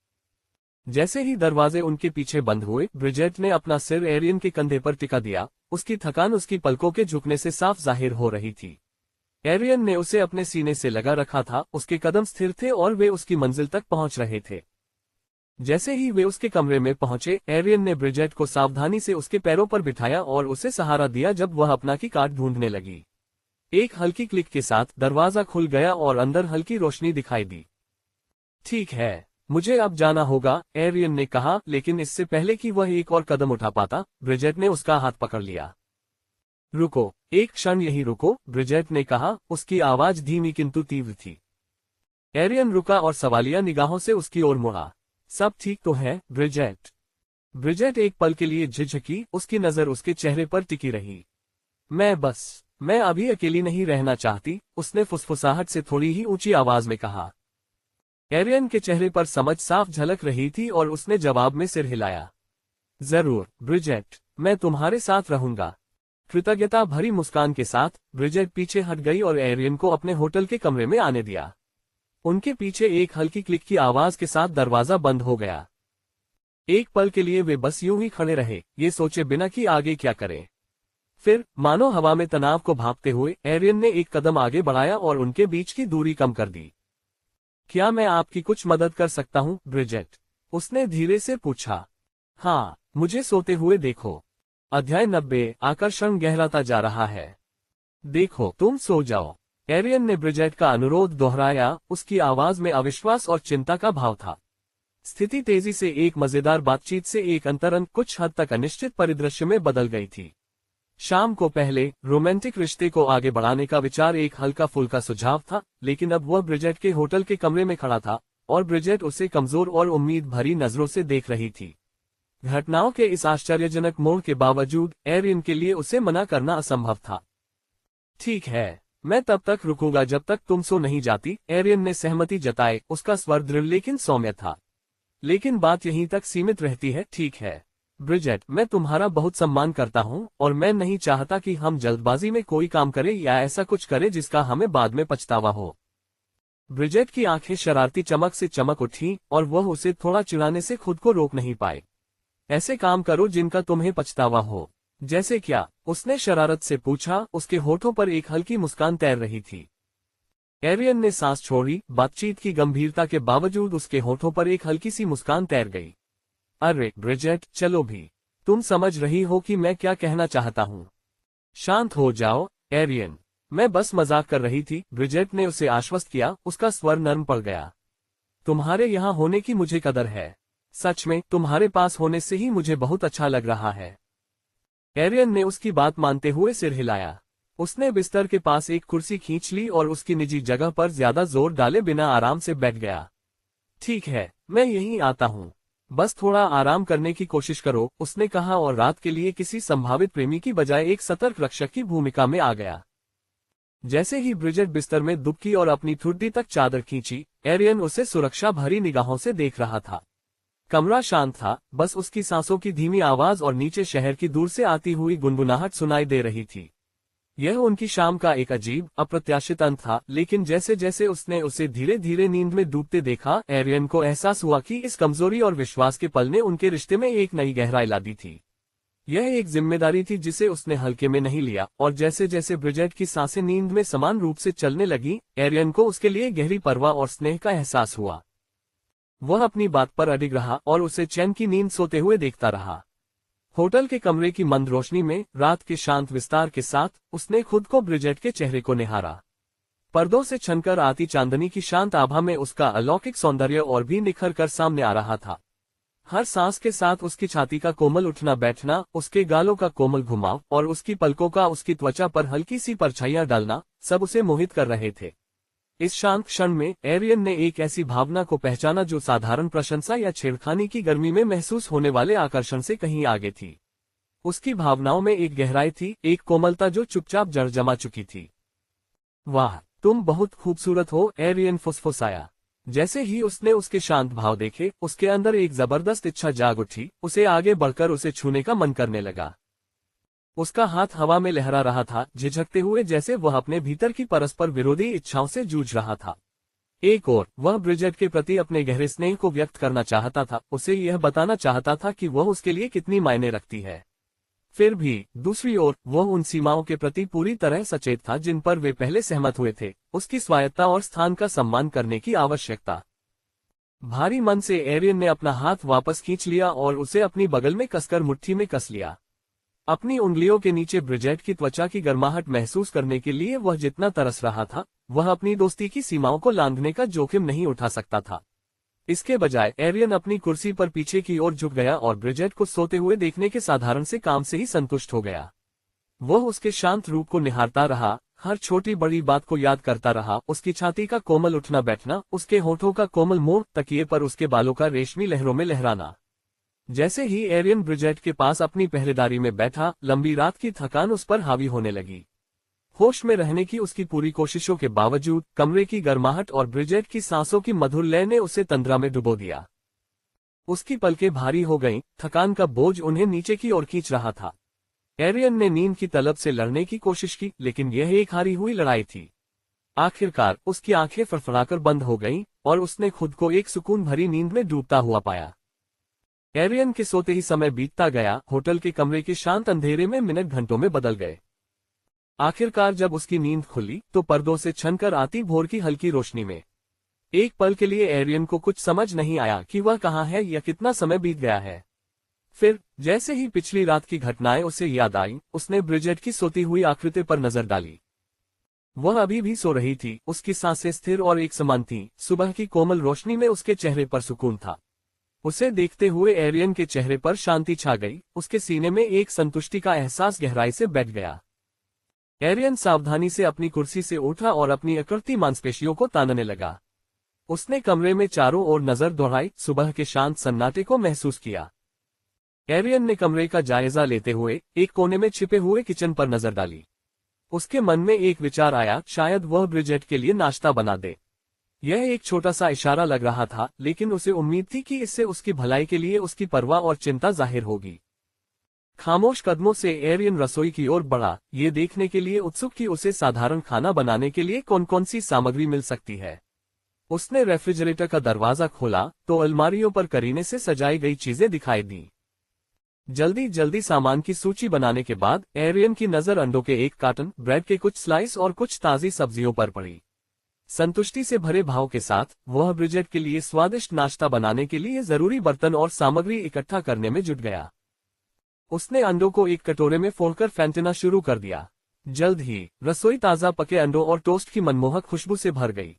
जैसे ही दरवाजे उनके पीछे बंद हुए, ब्रिजेट ने अपना सिर एरियन के कंधे पर टिका दिया। उसकी थकान उसकी पलकों के झुकने से साफ जाहिर हो रही थी। एरियन ने उसे अपने सीने से लगा रखा था। उसके कदम स्थिर थे और वे उसकी मंजिल तक पहुंच रहे थे। जैसे ही वे उसके कमरे में पहुंचे, एरियन ने ब्रिजेट को सावधानी से उसके पैरों पर बिठाया और उसे सहारा दिया जब वह अपना की कार्ड ढूंढने लगी। एक हल्की क्लिक के साथ दरवाजा खुल गया और अंदर हल्की रोशनी दिखाई दी। ठीक है, मुझे अब जाना होगा, एरियन ने कहा, लेकिन इससे पहले कि वह एक और कदम उठा पाता, ब्रिजेट ने उसका हाथ पकड़ लिया। रुको, एक क्षण यही रुको, ब्रिजेट ने कहा। उसकी आवाज धीमी किंतु तीव्र थी। एरियन रुका और सवालिया निगाहों से उसकी ओर मुड़ा। सब ठीक तो है, ब्रिजेट? ब्रिजेट एक पल के लिए झिझकी। उसकी नजर उसके चेहरे पर टिकी रही। मैं अभी अकेली नहीं रहना चाहती, उसने फुसफुसाहट से थोड़ी ही ऊंची आवाज में कहा। एरियन के चेहरे पर समझ साफ झलक रही थी और उसने जवाब में सिर हिलाया। जरूर ब्रिजेट, मैं तुम्हारे साथ रहूंगा। कृतज्ञता भरी मुस्कान के साथ ब्रिजेट पीछे हट गई और एरियन को अपने होटल के कमरे में आने दिया। उनके पीछे एक हल्की क्लिक की आवाज के साथ दरवाजा बंद हो गया। एक पल के लिए वे बस यूं ही खड़े रहे, ये सोचे बिना कि आगे क्या करें। फिर मानो हवा में तनाव को भांपते हुए एरियन ने एक कदम आगे बढ़ाया और उनके बीच की दूरी कम कर दी। क्या मैं आपकी कुछ मदद कर सकता हूं, ब्रिजेट? उसने धीरे से पूछा। हाँ, मुझे सोते हुए देखो। अध्याय 90। आकर्षण गहराता जा रहा है। देखो, तुम सो जाओ। एरियन ने ब्रिजेट का अनुरोध दोहराया। उसकी आवाज में अविश्वास और चिंता का भाव था। स्थिति तेजी से एक मजेदार बातचीत से एक अंतरंग, कुछ हद तक अनिश्चित परिदृश्य में बदल गई थी। शाम को पहले रोमांटिक रिश्ते को आगे बढ़ाने का विचार एक हल्का फुल्का सुझाव था, लेकिन अब वह ब्रिजेट के होटल के कमरे में खड़ा था और ब्रिजेट उसे कमजोर और उम्मीद भरी नजरों से देख रही थी। घटनाओं के इस आश्चर्यजनक मोड़ के बावजूद एरियन के लिए उसे मना करना असंभव था। ठीक है, मैं तब तक रुकूंगा जब तक तुम सो नहीं जाती, एरियन ने सहमति जताई। उसका स्वर दृढ़ लेकिन सौम्य था। लेकिन बात यहीं तक सीमित रहती है, ठीक है? ब्रिजेट, मैं तुम्हारा बहुत सम्मान करता हूं और मैं नहीं चाहता कि हम जल्दबाजी में कोई काम करें या ऐसा कुछ करें जिसका हमें बाद में पछतावा हो। ब्रिजेट की आंखें शरारती चमक से चमक उठी और वह उसे थोड़ा चिढ़ाने से खुद को रोक नहीं पाए। ऐसे काम करो जिनका तुम्हें पछतावा हो। जैसे क्या? उसने शरारत से पूछा। उसके होठों पर एक हल्की मुस्कान तैर रही थी। एरियन ने सांस छोड़ी। बातचीत की गंभीरता के बावजूद उसके होठों पर एक हल्की सी मुस्कान तैर गई। अरे ब्रिजेट, चलो भी। तुम समझ रही हो कि मैं क्या कहना चाहता हूँ। शांत हो जाओ, एरियन। मैं बस मजाक कर रही थी, ब्रिजेट ने उसे आश्वस्त किया। उसका स्वर नर्म पड़ गया। तुम्हारे यहाँ होने की मुझे कदर है। सच में, तुम्हारे पास होने से ही मुझे बहुत अच्छा लग रहा है। एरियन ने उसकी बात मानते हुए सिर हिलाया। उसने बिस्तर के पास एक कुर्सी खींच ली और उसकी निजी जगह पर ज्यादा जोर डाले बिना आराम से बैठ गया। ठीक है, मैं यहीं आता हूँ। बस थोड़ा आराम करने की कोशिश करो, उसने कहा और रात के लिए किसी संभावित प्रेमी की बजाय एक सतर्क रक्षक की भूमिका में आ गया। जैसे ही ब्रिजेट बिस्तर में दुबकी और अपनी ठुड्डी तक चादर खींची, एरियन उसे सुरक्षा भरी निगाहों से देख रहा था। कमरा शांत था, बस उसकी सांसों की धीमी आवाज और नीचे शहर की दूर से आती हुई गुनगुनाहट सुनाई दे रही थी। यह उनकी शाम का एक अजीब, अप्रत्याशित अंत था, लेकिन जैसे जैसे उसने उसे धीरे धीरे नींद में डूबते देखा, एरियन को एहसास हुआ कि इस कमजोरी और विश्वास के पल ने उनके रिश्ते में एक नई गहराई ला दी थी। यह एक जिम्मेदारी थी जिसे उसने हल्के में नहीं लिया, और जैसे जैसे ब्रिजेट की सांसें नींद में समान रूप से चलने लगी, एरियन को उसके लिए गहरी परवाह और स्नेह का एहसास हुआ। वह अपनी बात पर अडिग रहा और उसे चैन की नींद सोते हुए देखता रहा। होटल के कमरे की मंद रोशनी में, रात के शांत विस्तार के साथ, उसने खुद को ब्रिजेट के चेहरे को निहारा। पर्दों से छनकर आती चांदनी की शांत आभा में उसका अलौकिक सौंदर्य और भी निखर कर सामने आ रहा था। हर सांस के साथ उसकी छाती का कोमल उठना बैठना, उसके गालों का कोमल घुमाव और उसकी पलकों का उसकी त्वचा पर हल्की सी परछाइयां डालना, सब उसे मोहित कर रहे थे। इस शांत क्षण में एरियन ने एक ऐसी भावना को पहचाना जो साधारण प्रशंसा या छेड़खानी की गर्मी में महसूस होने वाले आकर्षण से कहीं आगे थी। उसकी भावनाओं में एक गहराई थी, एक कोमलता जो चुपचाप जड़ जमा चुकी थी। वाह, तुम बहुत खूबसूरत हो, एरियन फुसफुसाया। जैसे ही उसने उसके शांत भाव देखे, उसके अंदर एक जबरदस्त इच्छा जाग उठी, उसे आगे बढ़कर उसे छूने का मन करने लगा। उसका हाथ हवा में लहरा रहा था, झिझकते हुए जैसे वह अपने भीतर की परस्पर विरोधी इच्छाओं से जूझ रहा था। एक ओर वह ब्रिजेट के प्रति अपने गहरे स्नेह को व्यक्त करना चाहता था, उसे यह बताना चाहता था कि वह उसके लिए कितनी मायने रखती है। फिर भी दूसरी ओर वह उन सीमाओं के प्रति पूरी तरह सचेत था जिन पर वे पहले सहमत हुए थे, उसकी स्वायत्ता और स्थान का सम्मान करने की आवश्यकता। भारी मन से एरियन ने अपना हाथ वापस खींच लिया और उसे अपनी बगल में कसकर मुट्ठी में कस लिया। अपनी उंगलियों के नीचे ब्रिजेट की त्वचा की गर्माहट महसूस करने के लिए वह जितना तरस रहा था, वह अपनी दोस्ती की सीमाओं को लांघने का जोखिम नहीं उठा सकता था। इसके बजाय एरियन अपनी कुर्सी पर पीछे की ओर झुक गया और ब्रिजेट को सोते हुए देखने के साधारण से काम से ही संतुष्ट हो गया। वह उसके शांत रूप को निहारता रहा, हर छोटी बड़ी बात को याद करता रहा, उसकी छाती का कोमल उठना बैठना, उसके होठों का कोमल मोड़, तकिए पर उसके बालों का रेशमी लहरों में लहराना। जैसे ही एरियन ब्रिजेट के पास अपनी पहरेदारी में बैठा, लंबी रात की थकान उस पर हावी होने लगी। होश में रहने की उसकी पूरी कोशिशों के बावजूद कमरे की गर्माहट और ब्रिजेट की सांसों की मधुर लय ने उसे तंद्रा में डुबो दिया। उसकी पलकें भारी हो गईं, थकान का बोझ उन्हें नीचे की ओर खींच रहा था। एरियन ने नींद की तलब से लड़ने की कोशिश की, लेकिन यह एक हारी हुई लड़ाई थी। आखिरकार उसकी आंखें फड़फड़ाकर बंद हो गईं और उसने खुद को एक सुकून भरी नींद में डूबता हुआ पाया। एरियन के सोते ही समय बीतता गया, होटल के कमरे के शांत अंधेरे में मिनट घंटों में बदल गए। आखिरकार जब उसकी नींद खुली तो पर्दों से छनकर आती भोर की हल्की रोशनी में एक पल के लिए एरियन को कुछ समझ नहीं आया कि वह कहाँ है या कितना समय बीत गया है। फिर जैसे ही पिछली रात की घटनाएं उसे याद आई, उसने ब्रिजेट की सोती हुई आकृति पर नजर डाली। वह अभी भी सो रही थी, उसकी सांसें स्थिर और एक समान थीं, सुबह की कोमल रोशनी में उसके चेहरे पर सुकून था। उसे देखते हुए एरियन के चेहरे पर शांति छा गई, उसके सीने में एक संतुष्टि का एहसास गहराई से बैठ गया। एरियन सावधानी से अपनी कुर्सी से उठा और अपनी अकड़ती मांसपेशियों को तानने लगा। उसने कमरे में चारों ओर नजर दौड़ाई, सुबह के शांत सन्नाटे को महसूस किया। एरियन ने कमरे का जायजा लेते हुए एक कोने में छिपे हुए किचन पर नजर डाली। उसके मन में एक विचार आया, शायद वह ब्रिजेट के लिए नाश्ता बना दे। यह एक छोटा सा इशारा लग रहा था, लेकिन उसे उम्मीद थी कि इससे उसकी भलाई के लिए उसकी परवाह और चिंता जाहिर होगी। खामोश कदमों से एरियन रसोई की ओर बढ़ा, ये देखने के लिए उत्सुक कि उसे साधारण खाना बनाने के लिए कौन कौन सी सामग्री मिल सकती है। उसने रेफ्रिजरेटर का दरवाजा खोला तो अलमारियों पर करीने से सजाई गई चीजें दिखाई दी। जल्दी जल्दी सामान की सूची बनाने के बाद एरियन की नजर अंडों के एक कार्टन, ब्रेड के कुछ स्लाइस और कुछ ताजी सब्जियों पर पड़ी। संतुष्टि से भरे भाव के साथ वह ब्रिजेट के लिए स्वादिष्ट नाश्ता बनाने के लिए जरूरी बर्तन और सामग्री इकट्ठा करने में जुट गया। उसने अंडों को एक कटोरे में फोड़कर फेंटना शुरू कर दिया। जल्द ही रसोई ताजा पके अंडों और टोस्ट की मनमोहक खुशबू से भर गई।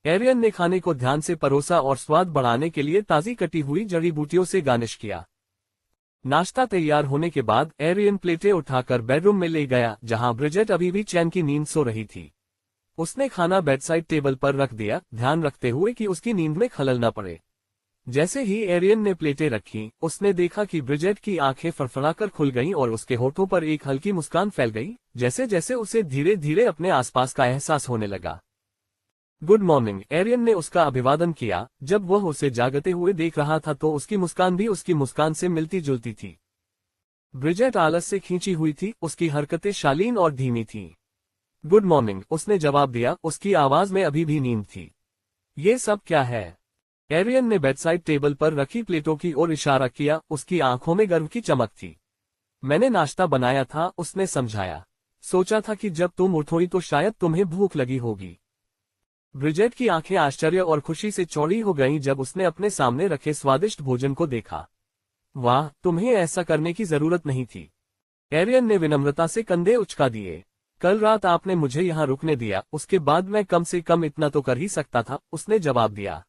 एरियन ने खाने को ध्यान से परोसा और स्वाद बढ़ाने के लिए ताजी कटी हुई जड़ी बूटियों से गार्निश किया। नाश्ता तैयार होने के बाद एरियन प्लेटें उठाकर बेडरूम में ले गया, जहां ब्रिजेट अभी भी चैन की नींद सो रही थी। उसने खाना बेडसाइड टेबल पर रख दिया, ध्यान रखते हुए कि उसकी नींद में खलल न पड़े। जैसे ही एरियन ने प्लेटें रखीं, उसने देखा कि ब्रिजेट की आंखें फड़फड़ाकर खुल गईं और उसके होठों पर एक हल्की मुस्कान फैल गई, जैसे जैसे उसे धीरे धीरे अपने आसपास का एहसास होने लगा। गुड मॉर्निंग, एरियन ने उसका अभिवादन किया। जब वह उसे जागते हुए देख रहा था तो उसकी मुस्कान भी उसकी मुस्कान से मिलती जुलती थी। ब्रिजेट आलस से खींची हुई थी, उसकी हरकतें शालीन और धीमी थीं। गुड मॉर्निंग, उसने जवाब दिया, उसकी आवाज में अभी भी नींद थी। ये सब क्या है? एरियन ने बेडसाइड टेबल पर रखी प्लेटों की ओर इशारा किया, उसकी आंखों में गर्व की चमक थी। मैंने नाश्ता बनाया था, उसने समझाया। सोचा था कि जब तुम उठोगी तो शायद तुम्हें भूख लगी होगी। ब्रिजेट की आंखें आश्चर्य और खुशी से चौड़ी हो गईं जब उसने अपने सामने रखे स्वादिष्ट भोजन को देखा। वाह, तुम्हें ऐसा करने की जरूरत नहीं थी। एरियन ने विनम्रता से कंधे उचका दिए। कल रात आपने मुझे यहाँ रुकने दिया, उसके बाद मैं कम से कम इतना तो कर ही सकता था, उसने जवाब दिया।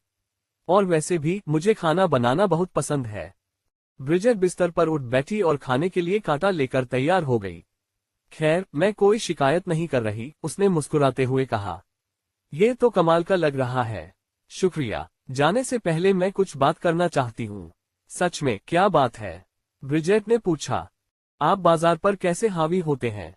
और वैसे भी मुझे खाना बनाना बहुत पसंद है। ब्रिजेट बिस्तर पर उठ बैठी और खाने के लिए कांटा लेकर तैयार हो गई। खैर, मैं कोई शिकायत नहीं कर रही, उसने मुस्कुराते हुए कहा। ये तो कमाल का लग रहा है। शुक्रिया। जाने से पहले मैं कुछ बात करना चाहती हूँ। सच में, क्या बात है? ब्रिजेट ने पूछा। आप बाजार पर कैसे हावी होते हैं?